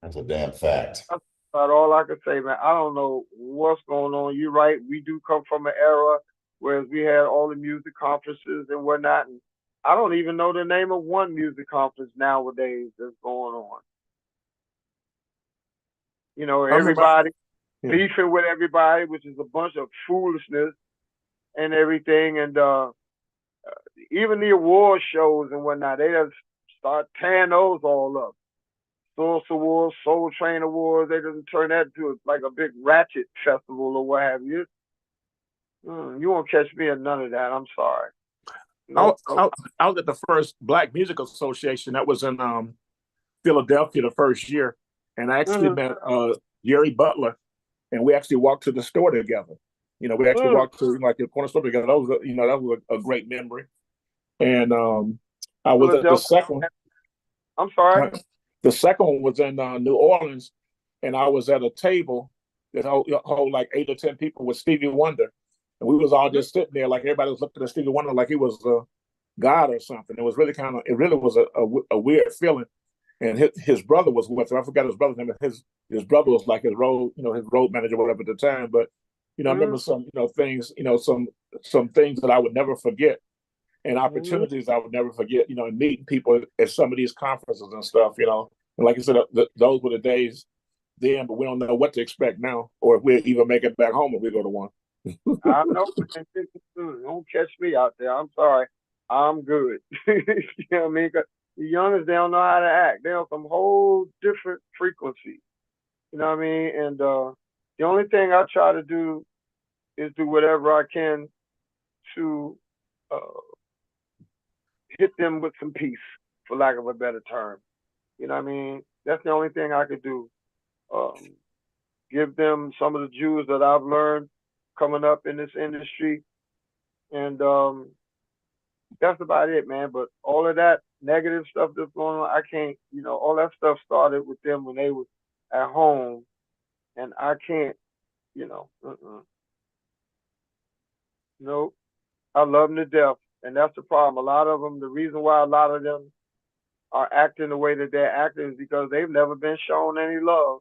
That's a damn fact. That's about all I can say, man. I don't know what's going on. You're right. We do come from an era where we had all the music conferences and whatnot. And I don't even know the name of one music conference nowadays that's going on. Everybody beefing with everybody, which is a bunch of foolishness and everything. And even the award shows and whatnot, they just start tearing those all up. Source Awards, Soul Train Awards, they just turn that into like a big ratchet festival or what have you. You won't catch me in none of that. I'm sorry. No, I was at the first Black Music Association that was in Philadelphia the first year, and I actually met Jerry Butler, and we actually walked to the store together. We actually walked to like the corner store together. That was a great memory. And I was at the second one. I'm sorry. The second one was in New Orleans, and I was at a table that hold like 8 or 10 people with Stevie Wonder, and we was all just sitting there like everybody was looking at Stevie Wonder like he was a god or something. It was really was a weird feeling. And his brother was with him. I forgot his brother's name. His brother was like his road manager, whatever at the time. But I remember some things, some things that I would never forget, and opportunities I would never forget. And meeting people at some of these conferences and stuff. And like I said, those were the days then. But we don't know what to expect now, or if we'll even make it back home if we go to one. I know. Don't catch me out there. I'm sorry. I'm good. You know what I mean? The youngest, they don't know how to act. They're on some whole different frequency. You know what I mean? And the only thing I try to do is do whatever I can to hit them with some peace, for lack of a better term. You know what I mean? That's the only thing I could do. Give them some of the jewels that I've learned coming up in this industry, and that's about it, man. But all of that negative stuff that's going on, I can't, all that stuff started with them when they was at home, and I can't, nope. I love them to death, and that's the problem. A lot of them, the reason why a lot of them are acting the way that they're acting is because they've never been shown any love.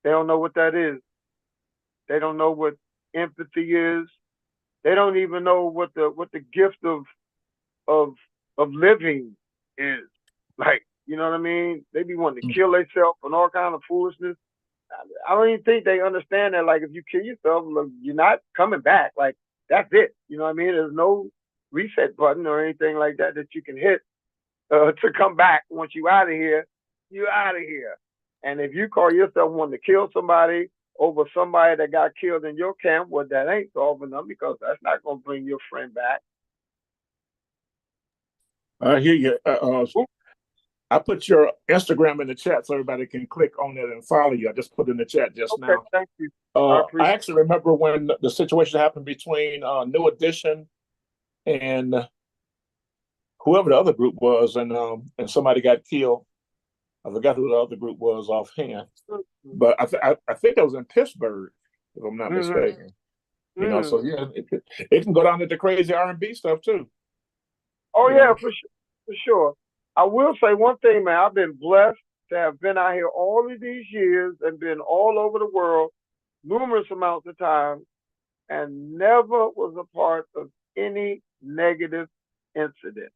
They don't know what that is. They don't know what empathy is. They don't even know what the gift of living is. Like, you know what I mean? They be wanting to kill themselves and all kind of foolishness. I don't even think they understand that. Like, if you kill yourself, look, you're not coming back. Like, that's it. You know what I mean? There's no reset button or anything like that that you can hit to come back. Once you out of here, you out of here. And if you call yourself wanting to kill somebody over somebody that got killed in your camp, well, that ain't solving them, because that's not going to bring your friend back. I hear you. I put your Instagram in the chat so everybody can click on it and follow you. I just put it in the chat just now. Thank you. I actually remember when the situation happened between New Edition and whoever the other group was, and somebody got killed. I forgot who the other group was offhand, but I think it was in Pittsburgh, if I'm not mistaken. So yeah, it can go down to the crazy R&B stuff too. Oh yeah, for sure. I will say one thing, man. I've been blessed to have been out here all of these years and been all over the world numerous amounts of times, and never was a part of any negative incident.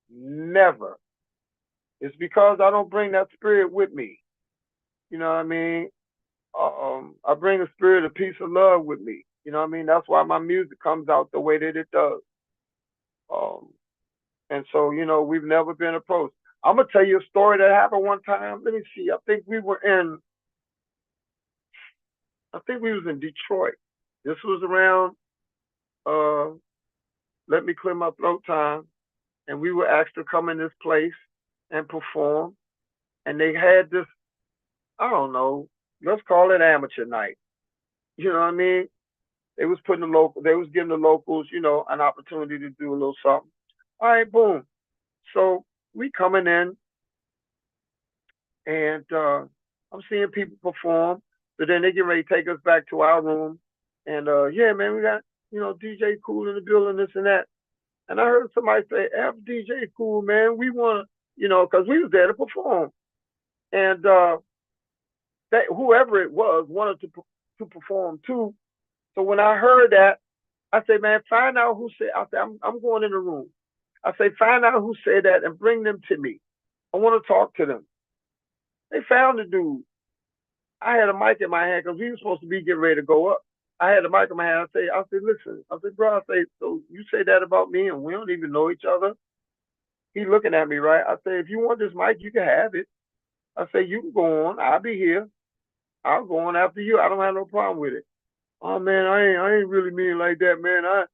Never. It's because I don't bring that spirit with me. You know what I mean? I bring a spirit of peace and love with me. You know what I mean? That's why my music comes out the way that it does. And so, we've never been approached. I'm going to tell you a story that happened one time. Let me see. I think we was in Detroit. This was around, let me clear my throat time. And we were asked to come in this place and perform. And they had this, I don't know, let's call it amateur night. You know what I mean? They was giving the locals, an opportunity to do a little something. All right, boom. So we coming in, and I'm seeing people perform. So then they get ready to take us back to our room. And yeah, man, we got, DJ Kool in the building, this and that. And I heard somebody say, F DJ Kool, man, we want to, because we was there to perform. And whoever it was wanted to perform too. So when I heard that, I said, man, find out who said, I said, I'm going in the room. I say, find out who said that and bring them to me. I want to talk to them. They found the dude. I had a mic in my hand because he was supposed to be getting ready to go up. I had a mic in my hand. I said, listen. I said, bro, so you say that about me and we don't even know each other? He looking at me, right? I said, if you want this mic, you can have it. I said, you can go on. I'll be here. I'll go on after you. I don't have no problem with it. Oh, man, I ain't really mean like that, man. I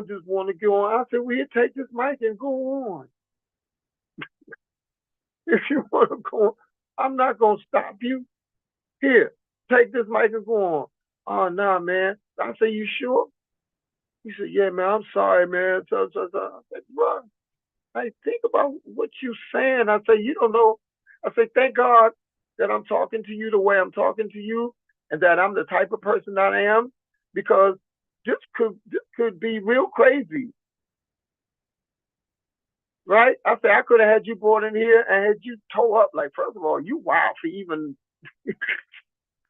just want to go on. I said, well, you take this mic and go on. If you want to go on, I'm not going to stop you. Here, take this mic and go on. Oh, nah, man. I said, you sure? He said, yeah, man, I'm sorry, man. I said, bro, I think about what you saying. I said, you don't know. I said, thank God that I'm talking to you the way I'm talking to you and that I'm the type of person that I am, because this could be real crazy. Right? I said, I could have had you brought in here and had you toe up. Like, first of all, you wild for even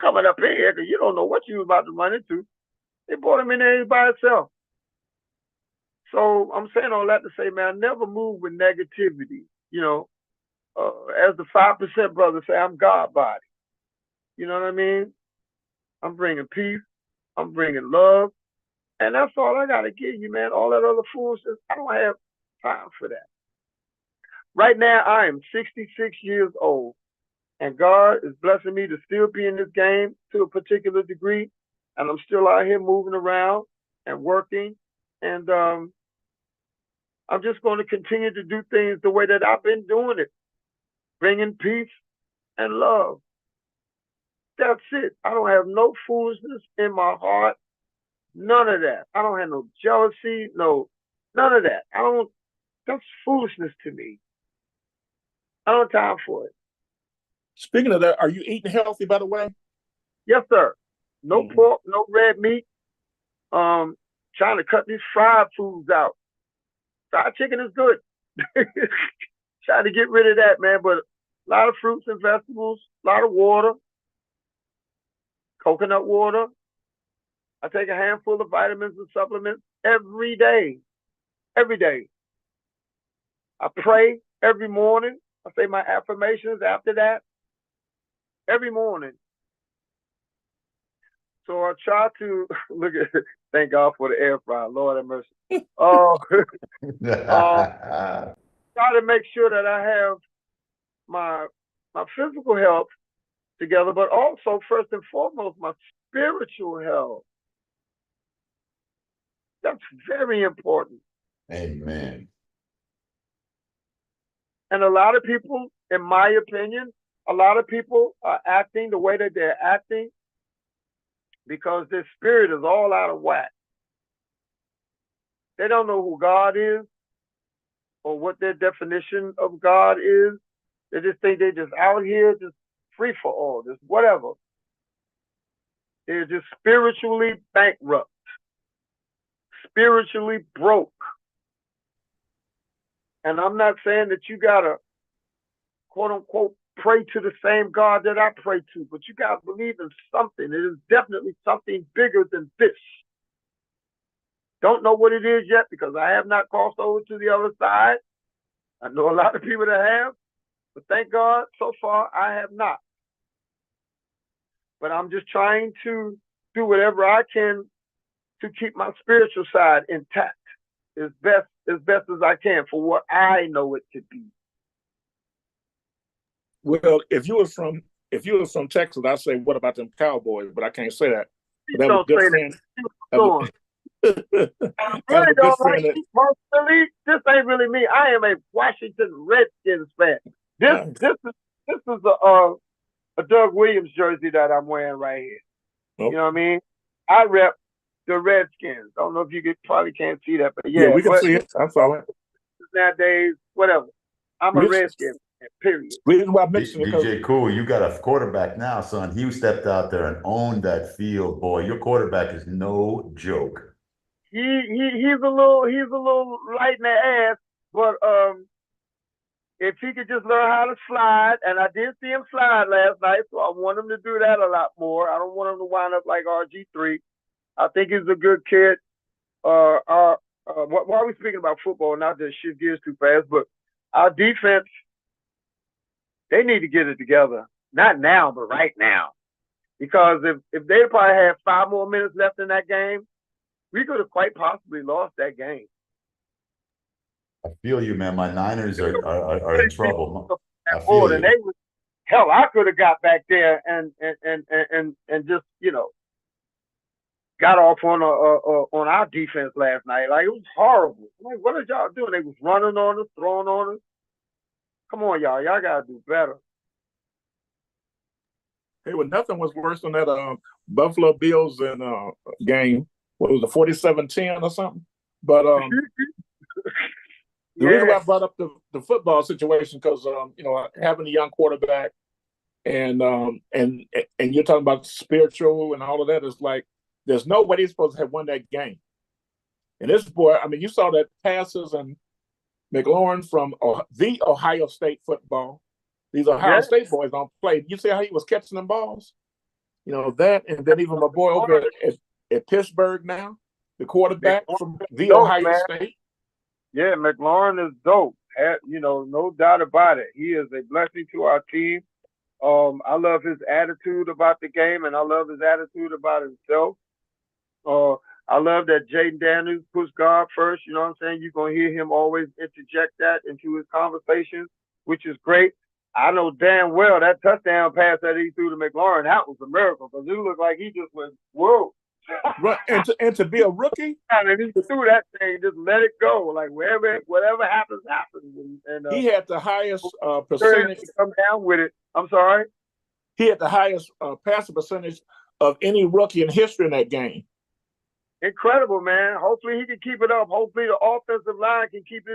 coming up in here because you don't know what you was about to run into. They brought him in there by himself. So I'm saying all that to say, man, I never move with negativity. As the 5% brothers say, I'm God body. You know what I mean? I'm bringing peace. I'm bringing love. And that's all I got to give you, man. All that other foolishness, I don't have time for that. Right now, I am 66 years old, and God is blessing me to still be in this game to a particular degree, and I'm still out here moving around and working, and I'm just going to continue to do things the way that I've been doing it, bringing peace and love. That's it. I don't have no foolishness in my heart. None of that. I don't have no jealousy. No, none of that. I don't. That's foolishness to me. I don't have time for it. Speaking of that, are you eating healthy, by the way? Yes, sir. No pork, no red meat. Trying to cut these fried foods out. Fried chicken is good. Trying to get rid of that, man. But a lot of fruits and vegetables, a lot of water, coconut water. I take a handful of vitamins and supplements every day. Every day. I pray every morning. I say my affirmations after that. Every morning. So I try to look at it. Thank God for the air fryer. Lord have mercy. Try to make sure that I have my physical health together, but also first and foremost my spiritual health. That's very important. Amen. And a lot of people, in my opinion, a lot of people are acting the way that they're acting because their spirit is all out of whack. They don't know who God is or what their definition of God is. They just think they're just out here, just free for all, just whatever. They're just spiritually bankrupt, spiritually broke. And I'm not saying that you gotta, quote unquote, pray to the same God that I pray to, but you gotta believe in something. It is definitely something bigger than this. Don't know what it is yet because I have not crossed over to the other side. I know a lot of people that have, but thank God, so far I have not. But I'm just trying to do whatever I can to keep my spiritual side intact as best as I can for what I know it to be. Well, if you were from Texas, I'd say, what about them Cowboys? But I can't say that. But that was a good friend. I really don't like it personally. This ain't really me. I am a Washington Redskins fan. This is a Doug Williams jersey that I'm wearing right here. Nope. You know what I mean? I rep the Redskins. I don't know if you probably can't see that, but yeah, we can see it. I saw it. Nowadays, whatever. I'm a Redskins fan, period. Reason why I mentioned DJ Kool, you got a quarterback now, son. He stepped out there and owned that field, boy. Your quarterback is no joke. He's a little light in the ass, but if he could just learn how to slide, and I did see him slide last night, so I want him to do that a lot more. I don't want him to wind up like RG3. I think he's a good kid. Why are we speaking about football? Not to shift gears too fast, but our defense, they need to get it together. Not now, but right now. Because if they probably had 5 more minutes left in that game, we could have quite possibly lost that game. I feel you, man. My Niners are in trouble. I feel you. Hell, I could have got back there and just, got off on our defense last night. Like, it was horrible. Like, what are y'all doing? They was running on us, throwing on us. Come on, y'all. Y'all gotta do better. Hey, well, nothing was worse than that Buffalo Bills game. What was it, 47-10 or something? But the reason why I brought up the football situation, because having a young quarterback and you're talking about spiritual and all of that, is like there's no way he's supposed to have won that game. And this boy, I mean, you saw that passes and McLaurin from the Ohio State football. These Ohio State boys don't play. You see how he was catching them balls? That, and then even my boy over at Pittsburgh now, the quarterback from the Ohio State. Yeah, McLaurin is dope. No doubt about it. He is a blessing to our team. I love his attitude about the game, and I love his attitude about himself. I love that Jaden Daniels puts God first. You know what I'm saying? You're going to hear him always interject that into his conversations, which is great. I know damn well that touchdown pass that he threw to McLaurin, that was a miracle, because it looked like he just went, whoa. Right, and to be a rookie, and he threw that thing, just let it go. Like whatever happens, happens. And he had the highest percentage to come down with it. I'm sorry. He had the highest passing percentage of any rookie in history in that game. Incredible, man. Hopefully he can keep it up. Hopefully the offensive line can keep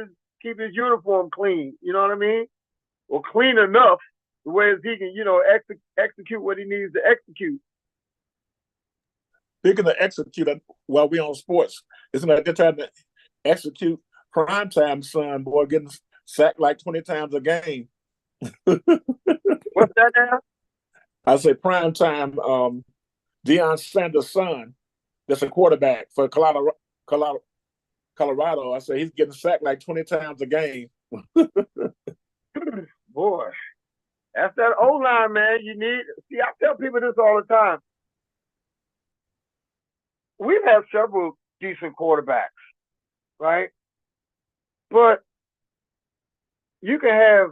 his uniform clean. You know what I mean? Or clean enough the way as he can, execute what he needs to execute. Speaking of execute, while we're on sports, isn't like they're trying to execute primetime son, boy, getting sacked like 20 times a game. What's that now? I say primetime Deion Sanders' son, that's a quarterback for Colorado. I say he's getting sacked like 20 times a game. Boy, that's that O-line, man. See, I tell people this all the time. We've had several decent quarterbacks, right? But you can have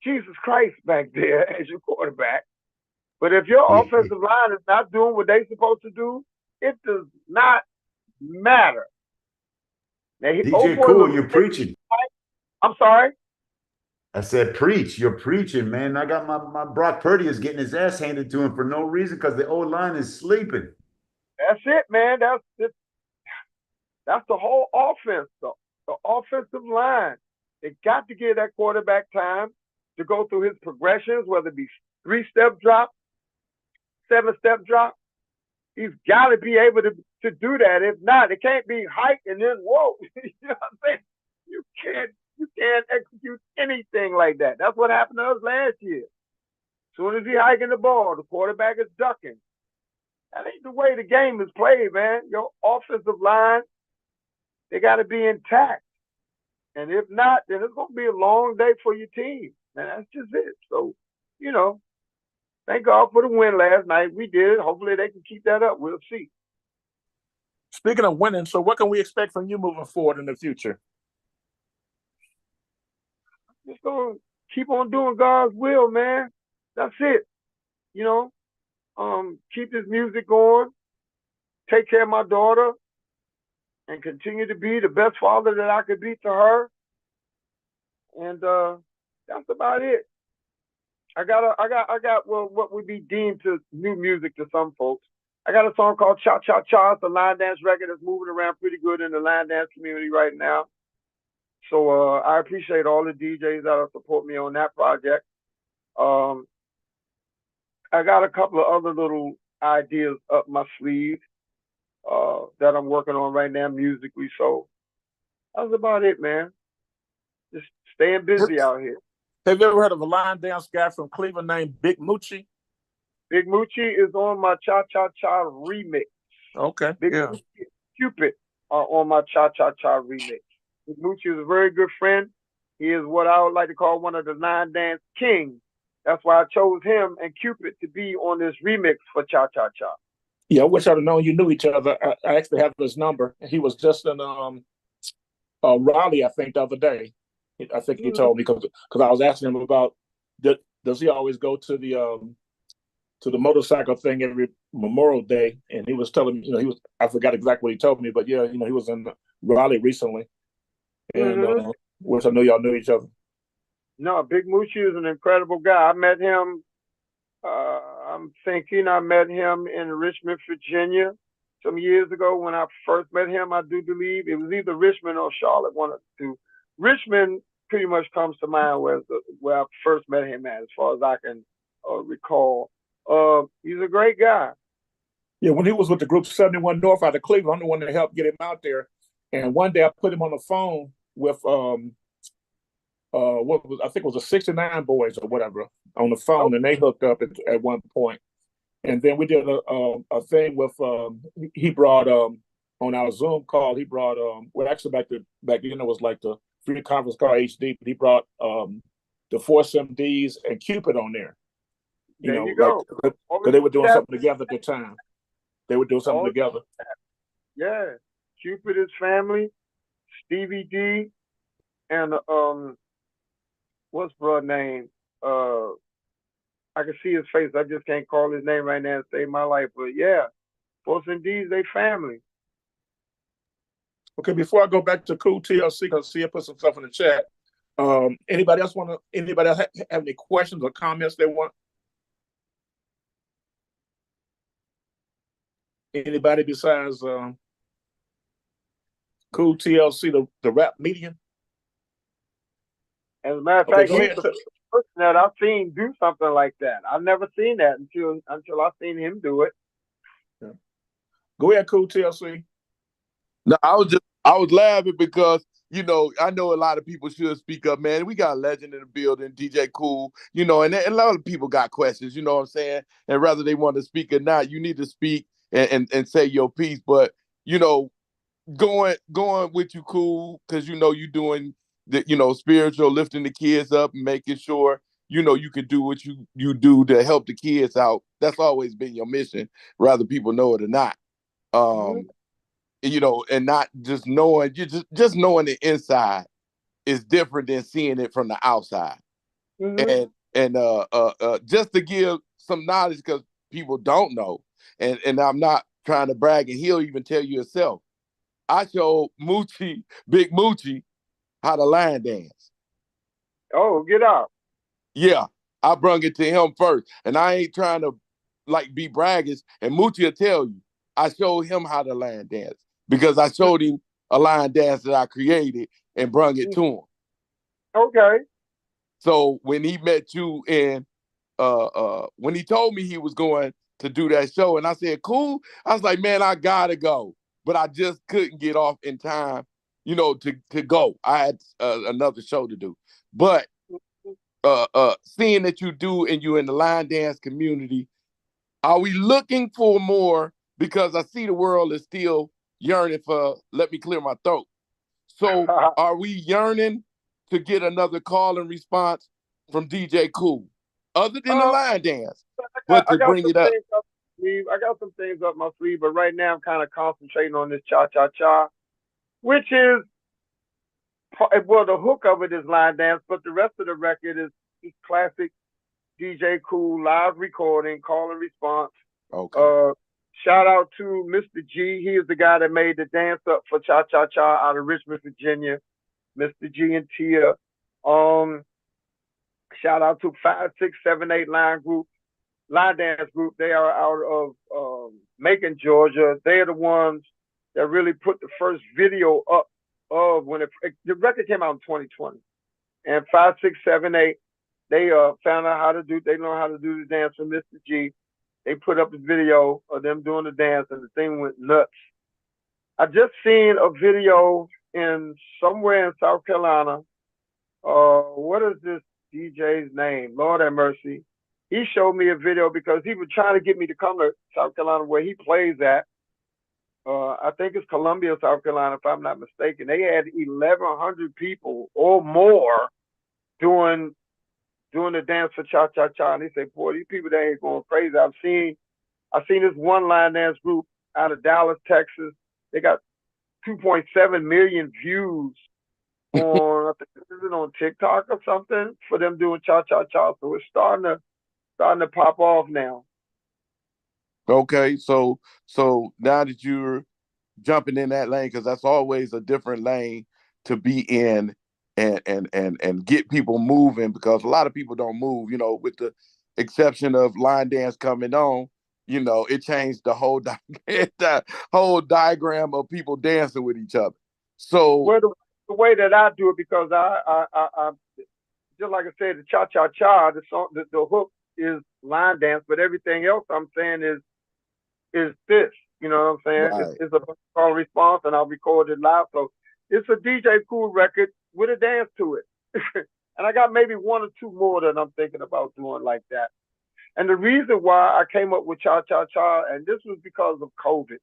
Jesus Christ back there as your quarterback. But if your offensive line is not doing what they're supposed to do, it does not matter. Now, DJ Kool, you're preaching. I'm sorry? I said, preach. You're preaching, man. I got my Brock Purdy is getting his ass handed to him for no reason because the O-line is sleeping. That's it, man. That's the whole offense, though. The offensive line. They got to give that quarterback time to go through his progressions, whether it be 3-step drop, 7-step drop. He's got to be able to do that. If not, it can't be hike and then whoa. You know what I'm saying? You can't execute anything like that. That's what happened to us last year. As soon as he hiking the ball, the quarterback is ducking. That ain't the way the game is played, man. Your offensive line, they got to be intact. And if not, then it's going to be a long day for your team. And that's just it. So, thank God for the win last night. We did. Hopefully they can keep that up. We'll see. Speaking of winning, so what can we expect from you moving forward in the future? Just going to keep on doing God's will, man. That's it. Keep this music going, take care of my daughter, and continue to be the best father that I could be to her. And that's about it. I got what would be deemed to new music to some folks. I got a song called Cha Cha Cha. It's a line dance record that's moving around pretty good in the line dance community right now. So I appreciate all the DJs that'll support me on that project. I got a couple of other little ideas up my sleeve that I'm working on right now musically. So that's about it, man. Just staying busy out here. Have you ever heard of a line dance guy from Cleveland named Big Moochie? Big Moochie is on my Cha Cha Cha remix. Okay. Big Moochie and Cupid are on my Cha Cha Cha remix. Big Moochie is a very good friend. He is what I would like to call one of the line dance kings. That's why I chose him and Cupid to be on this remix for Cha Cha Cha. Yeah, I wish I'd have known you knew each other. I actually have his number. He was just in Raleigh, I think, the other day. I think he told me because I was asking him about does he always go to the motorcycle thing every Memorial Day, and he was telling me, I forgot exactly what he told me, but yeah, he was in Raleigh recently, and wish I knew y'all knew each other. No, Big Moochie is an incredible guy. I met him. I met him in Richmond, Virginia, some years ago when I first met him. I do believe it was either Richmond or Charlotte, one of the two. Richmond pretty much comes to mind where I first met him at, as far as I can recall. He's a great guy. Yeah, when he was with the group 71 North out of Cleveland, I'm the one that helped get him out there. And one day I put him on the phone with I think it was a 69 boys or whatever on the phone, and they hooked up at one point. And then we did a thing with he brought on our Zoom call, he brought actually back then it was like the free conference call HD, but he brought the Force MDs and Cupid on there. There you go. Like, they were doing something together at the time. They were doing something together. Yeah. Cupid is family, Stevie D, and what's brother's name? I can see his face. I just can't call his name right now to save my life. But yeah, Force MDs, they family. Okay, before I go back to Kool TLC, because I put some stuff in the chat. Anybody else have any questions or comments they want Anybody besides Kool TLC, the rap medium? As a matter of Okay, fact, go he's ahead. the first person that I've seen do something like that. I've never seen that until I seen him do it. Yeah. Go ahead, Kool TLC. No, I was laughing because I know a lot of people should speak up, man. We got a legend in the building, DJ Kool, and a lot of people got questions, you know what I'm saying? And whether they want to speak or not, you need to speak and say your piece. But, going with you, Kool, because you doing the, spiritual, lifting the kids up and making sure, you can do what you do to help the kids out. That's always been your mission, whether people know it or not. And not just knowing, just knowing the inside is different than seeing it from the outside. And just to give some knowledge, because people don't know, and I'm not trying to brag, and he'll even tell you himself. I showed Big Moochie, how to line dance. Oh, get out. Yeah, I brung it to him first, and I ain't trying to be braggish. And Moochie will tell you, I showed him how to line dance because I showed him a line dance that I created and brung it to him. Okay. So when he met you in, when he told me he was going to do that show, and I said, cool, I was like, man, I gotta go. But I just couldn't get off in time, to go. I had another show to do. But seeing that you do and you're in the line dance community, are we looking for more? Because I see the world is still yearning for, let me clear my throat. So are we yearning to get another call and response from DJ Kool, other than the line dance, but to bring it up? I got some things up my sleeve, but right now I'm kind of concentrating on this cha-cha-cha, which is, well, the hook of it is line dance, but the rest of the record is classic DJ Kool live recording, call and response. Okay. Shout out to Mr. G. He is the guy that made the dance up for cha-cha-cha out of Richmond, Virginia. Mr. G and Tia. Shout out to 5678 line dance group. They are out of Macon, Georgia. They are the ones that really put the first video up of when the record came out in 2020. And 5678, they found out how to do. They learned how to do the dance from Mr. G. They put up a video of them doing the dance, and the thing went nuts. I just seen a video somewhere in South Carolina. What is this DJ's name? Lord have mercy. He showed me a video because he was trying to get me to come to South Carolina where he plays at. I think it's Columbia, South Carolina, if I'm not mistaken. They had 1,100 people or more doing the dance for cha-cha-cha. And they say, boy, these people, they ain't going crazy. I've seen this one line dance group out of Dallas, Texas. They got 2.7 million views on, I think this is on TikTok or something, for them doing cha-cha-cha. So it's starting to pop off now. Okay, so now that you're jumping in that lane, because that's always a different lane to be in and get people moving, because a lot of people don't move, with the exception of line dance coming on, it changed the whole the whole diagram of people dancing with each other. So well, the way that I do it, because I just like I said, the cha-cha-cha, the song, the hook is line dance, but everything else I'm saying is this. You know what I'm saying? Right. It's a call response, and I'll record it live. So it's a DJ Kool record with a dance to it. And I got maybe one or two more that I'm thinking about doing like that. And the reason why I came up with cha-cha-cha, and this was because of COVID.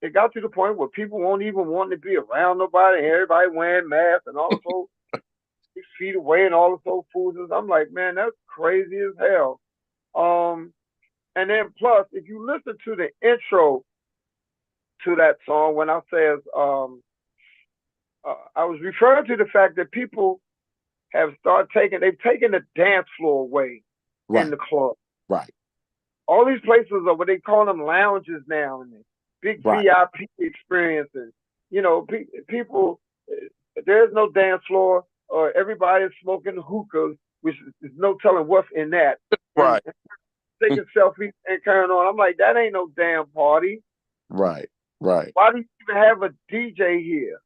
It got to the point where people won't even want to be around nobody, and everybody wearing masks and all so 6 feet away and all the so fools. I'm like, man, that's crazy as hell. And then plus, if you listen to the intro to that song, when I says, I was referring to the fact that people have they've taken the dance floor away in the club. Right. All these places are what they call them lounges now, and big VIP experiences. People, there's no dance floor, or everybody's smoking hookahs, which is no telling what's in that. Right. taking selfies and carrying on. I'm like, that ain't no damn party. Right. Right. Why do you even have a DJ here?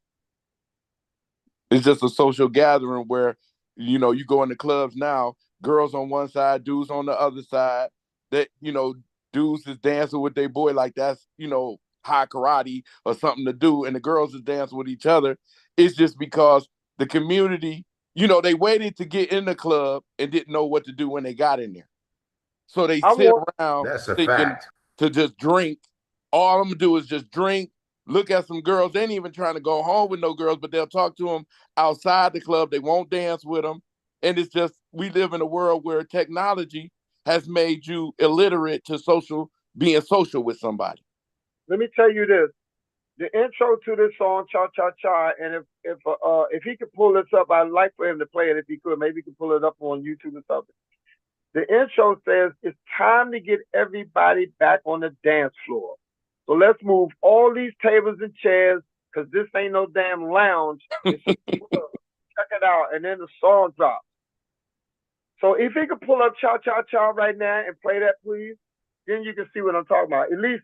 It's just a social gathering where, you know, you go in the clubs now, girls on one side, dudes on the other side. That, you know, dudes is dancing with their boy like that's, you know, high karate or something to do, and the girls is dancing with each other. It's just because the community, you know, they waited to get in the club and didn't know what to do when they got in there. So they I sit want around That's a thinking fact. to just drink. All I'm gonna do is just drink, look at some girls. They ain't even trying to go home with no girls, but they'll talk to them outside the club. They won't dance with them. And it's just, we live in a world where technology has made you illiterate to being social with somebody. let me tell you this. The intro to this song, Cha Cha Cha, and if he could pull this up, I'd like for him to play it if he could. Maybe he could pull it up on YouTube or something. The intro says it's time to get everybody back on the dance floor. So let's move all these tables and chairs, because this ain't no damn lounge. It's a club. Check it out. And then the song drops. So if he could pull up Cha Cha Cha right now and play that, please, then you can see what I'm talking about. At least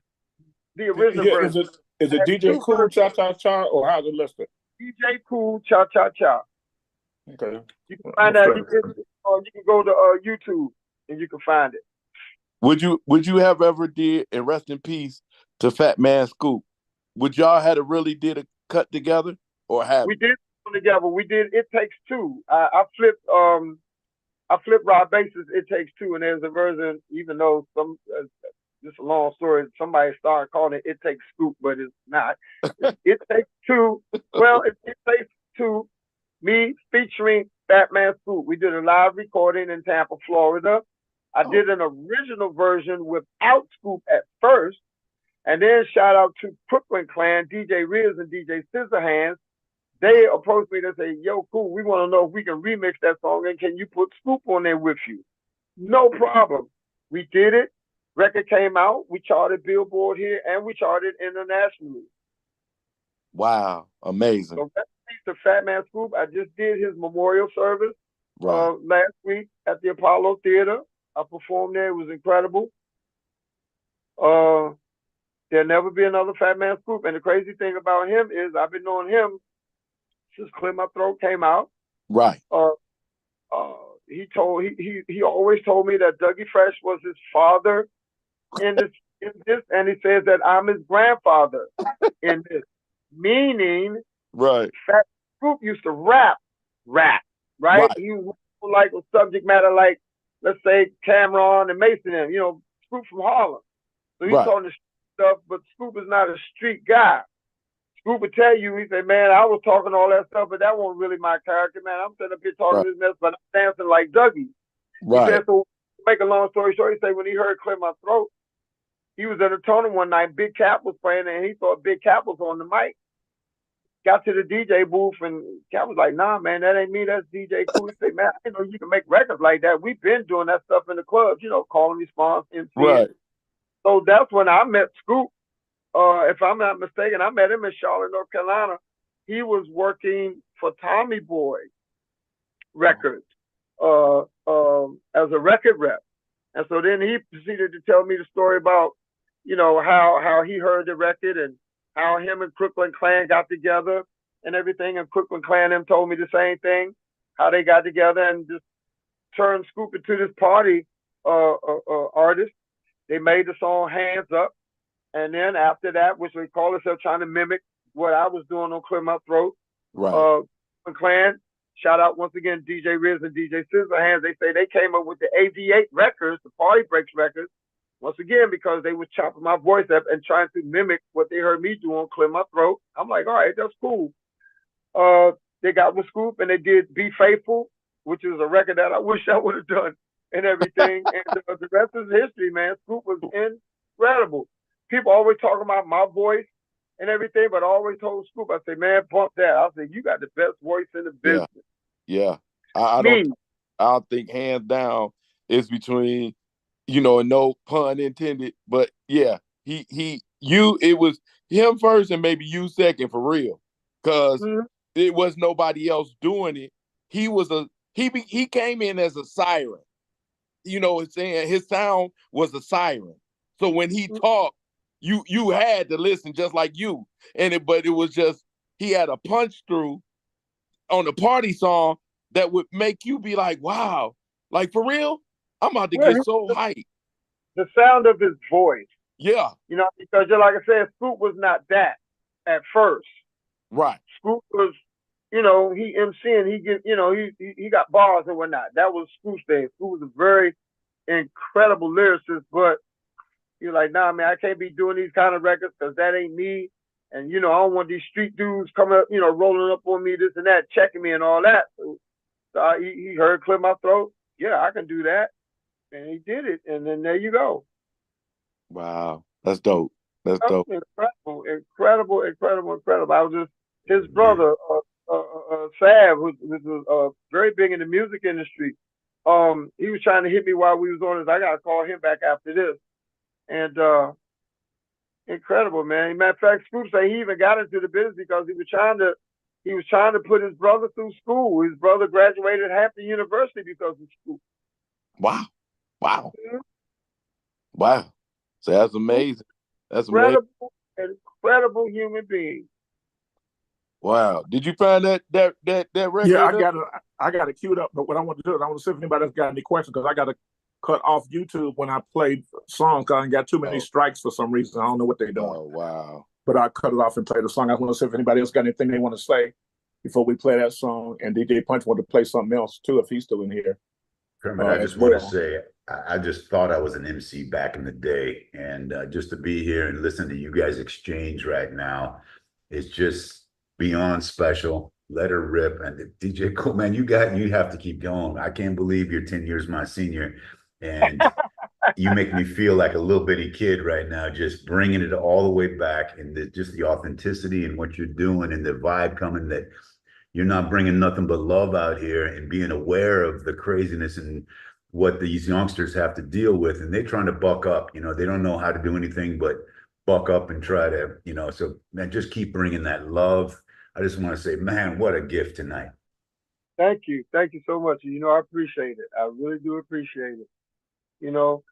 the original Yeah, version. is it DJ Kool Cha Cha Cha or how's it listed? DJ Kool Cha Cha Cha. Okay. You can find that. You can go to YouTube and you can find it. Would you have ever did, and rest in peace to Fat Man Scoop? Would y'all had a really did a cut together or have? We did one together. We did It Takes Two. I flipped Rob Base's It Takes Two, and there's a version, even though just a long story, somebody started calling it Takes Scoop, but it's not. It Takes Two. Well, it Takes Two, me featuring Fat Man Scoop. We did a live recording in Tampa, Florida. I did an original version without Scoop at first, and then shout out to Brooklyn Clan, DJ Riz and DJ Scissorhands. They approached me to say, yo, Kool, we want to know if we can remix that song, and can you put Scoop on there with you? No problem. We did it. Record came out. We charted Billboard here, and we charted internationally. Wow, amazing. So that's the Fat Man Scoop. I just did his memorial service last week at the Apollo Theater. I performed there. It was incredible. There'll never be another Fat Man Scoop. And the crazy thing about him is I've been knowing him since Clear My Throat came out. Right. He always told me that Dougie Fresh was his father in this, and he says that I'm his grandfather in this. Meaning, right. Fat Scoop used to rap, right? He was like a subject matter like, let's say, Cameron and Mason and, Scoop from Harlem. So he's talking the stuff, but Scoop is not a street guy. Scoop would tell you, he said, man, I was talking all that stuff, but that wasn't really my character, man. I'm sitting up here talking this mess, but I'm dancing like Dougie. Right. He said, so make a long story short, he said when he heard Clear My Throat, he was at a tournament one night, Big Cap was playing, and he thought Big Cap was on the mic. Got to the DJ booth, and Cap was like, nah, man, that ain't me, that's DJ Kool. He said, man, I didn't know you can make records like that. We've been doing that stuff in the clubs, call and response, MC. Right. So that's when I met Scoop. If I'm not mistaken, I met him in Charlotte, North Carolina. He was working for Tommy Boy Records as a record rep. And so then he proceeded to tell me the story about, how he heard the record and how him and Brooklyn Clan got together and everything. And Brooklyn Clan them told me the same thing, how they got together and just turned Scoop into this party artist. They made the song Hands Up. And then after that, which they call themselves trying to mimic what I was doing on Clear My Throat. Right. Clan, shout out once again, DJ Riz and DJ Scissorhands. They say they came up with the AV8 records, the Party Breaks records, once again, because they were chopping my voice up and trying to mimic what they heard me do on Clear My Throat. I'm like, all right, that's cool. They got with Scoop and they did Be Faithful, which is a record that I wish I would have done and everything. And the rest is history, man. Scoop was incredible. People always talk about my voice and everything, but I always told Scoop, I say, man, bump that. I say, you got the best voice in the business. Yeah. I don't think hands down it's between, and no pun intended, but yeah, it was him first and maybe you second for real. Cause it was nobody else doing it. He came in as a siren. you know, saying his sound was a siren. So when he talked, you had to listen just like you. But it was just, he had a punch through on the party song that would make you be like, wow, like for real, I'm about to Well, get so hyped. the sound of his voice, Yeah, you know, because just like I said, Scoop was not that at first. right. Scoop was, you know, he MCing, he get, you know, he got bars and whatnot. That was Scoop's thing. Scoop was a very incredible lyricist, but you're like, nah, man, I can't be doing these kind of records because that ain't me. And you know, I don't want these street dudes coming up, you know, rolling up on me, this and that, checking me and all that. So he heard clear my throat. Yeah, I can do that, and he did it. And then there you go. Wow, that's dope. That's Oh, dope. incredible, incredible, incredible, incredible. I was just his brother, Sav, who was very big in the music industry. He was trying to hit me while we was on this. I gotta call him back after this. And incredible, man. Matter of fact, Scoop say he even got into the business because he was trying to put his brother through school. His brother graduated Hampton University because of school. Wow, wow, Mm-hmm. wow. So that's amazing. That's amazing. Incredible human being. Wow. Did you find that record? Yeah, I got it queued up. But what I want to do is I want to see if anybody else got any questions because I got to cut off YouTube when I played songs because I got too many strikes for some reason. I don't know what they're doing. Oh, wow. But I cut it off and play the song. I want to see if anybody else got anything they want to say before we play that song. And DJ Punch wanted to play something else too if he's still in here. Kermit, I just want to say, I just thought I was an MC back in the day. And just to be here and listen to you guys exchange right now is just beyond special. Let her rip. And DJ Kool, man, you have to keep going. I can't believe you're 10 years my senior. And you make me feel like a little bitty kid right now, just bringing it all the way back and just the authenticity and what you're doing and the vibe coming that you're not bringing nothing but love out here and being aware of the craziness and what these youngsters have to deal with. And they're trying to buck up, you know, they don't know how to do anything but buck up and try to, you know, so man, just keep bringing that love. I just want to say, man, what a gift tonight. Thank you. Thank you so much. You know, I appreciate it. I really do appreciate it. You know,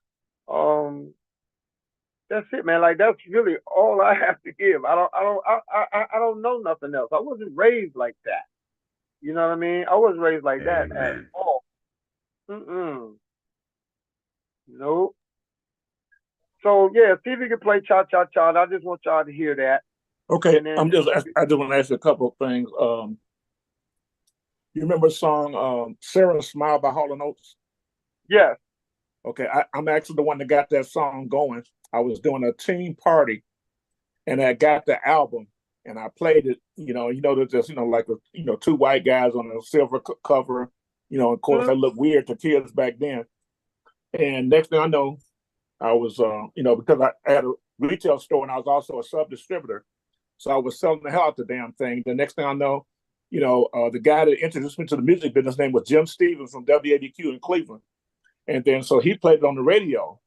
that's it, man. Like that's really all I have to give. I don't know nothing else. I wasn't raised like that. You know what I mean? I wasn't raised like that at all. Nope. So yeah, see if you can play Cha Cha Cha. I just want y'all to hear that. Okay, I just want to ask you a couple of things. You remember the song Sarah Smile by Hall & Oates? Yes. Okay, I'm actually the one that got that song going. I was doing a team party, and I got the album, and I played it. There's just like two white guys on a silver cover. Of course, that looked weird to kids back then. And next thing I know, I was because I had a retail store and I was also a sub distributor, so I was selling the hell out the damn thing. The next thing I know, the guy that introduced me to the music business name was Jim Stevens from WADQ in Cleveland. And then so he played it on the radio.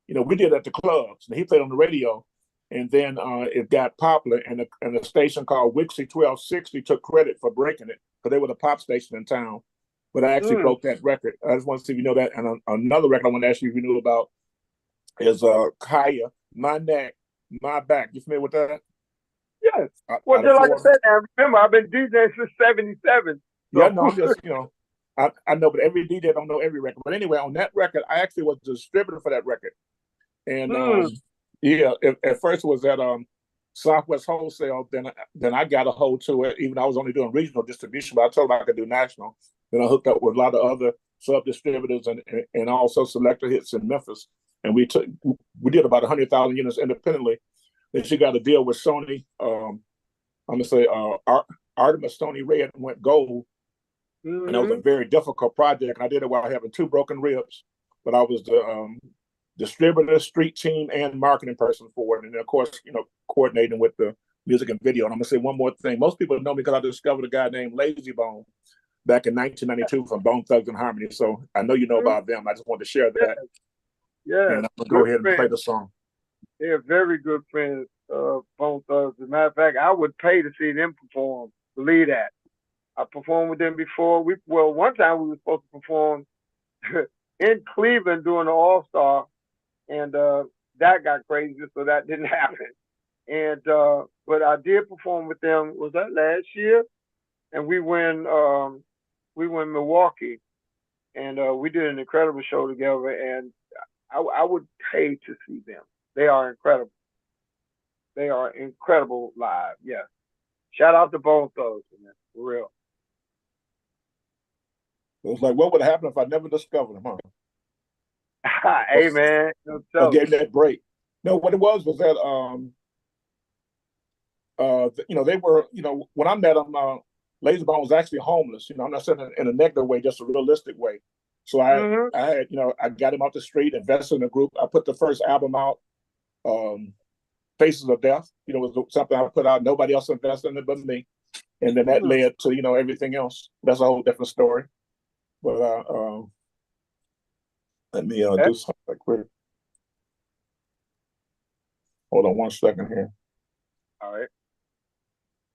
We did it at the clubs, and he played on the radio. And then it got popular, and a station called Wixie 1260 took credit for breaking it because they were the pop station in town. But I actually broke that record. I just want to see if you know that. And another record I want to ask you if you knew about is Kaya, My Neck, My Back. You familiar with that? Yes. Well, just like I said, I remember I've been DJing since '77. So. Yeah, no, I'm just I know, but every DJ don't know every record. But anyway, on that record, I actually was the distributor for that record. And at first it was at Southwest Wholesale. Then I got a hold to it. Even though I was only doing regional distribution, but I told them I could do national. Then I hooked up with a lot of other sub distributors and also Selector Hits in Memphis. And we did about 100,000 units independently. Then she got a deal with Sony. I'm gonna say Artemis Sony Red went gold. And that was a very difficult project. I did it while having 2 broken ribs, but I was the distributor, street team, and marketing person for it. And then, of course, coordinating with the music and video. And I'm gonna say one more thing. Most people know me because I discovered a guy named Lazy Bone back in 1992 from Bone Thugs and Harmony. So I know you know about them. I just wanted to share that. Yeah. And I'm gonna go ahead and play the song. They're very good friends, Bone Thugs. As a matter of fact, I would pay to see them perform. Believe that. I performed with them before. One time we were supposed to perform in Cleveland doing the All-Star, and that got crazy, so that didn't happen. And but I did perform with them. Was that last year? And we went Milwaukee, and we did an incredible show together. And I would pay to see them. They are incredible. They are incredible live. Yes. Shout out to Bone Thugs, man. For real. It was like, what would happen if I never discovered them, huh? Hey, man. Or gave that break. No, what it was that they were, when I met them, Laserbone was actually homeless. I'm not saying in a negative way, just a realistic way. So I had, I got him off the street, invested in a group. I put the first album out, Faces of Death. Was something I put out. Nobody else invested in it but me. And then that led to, everything else. That's a whole different story. But let me do something quick. Hold on one second here. All right.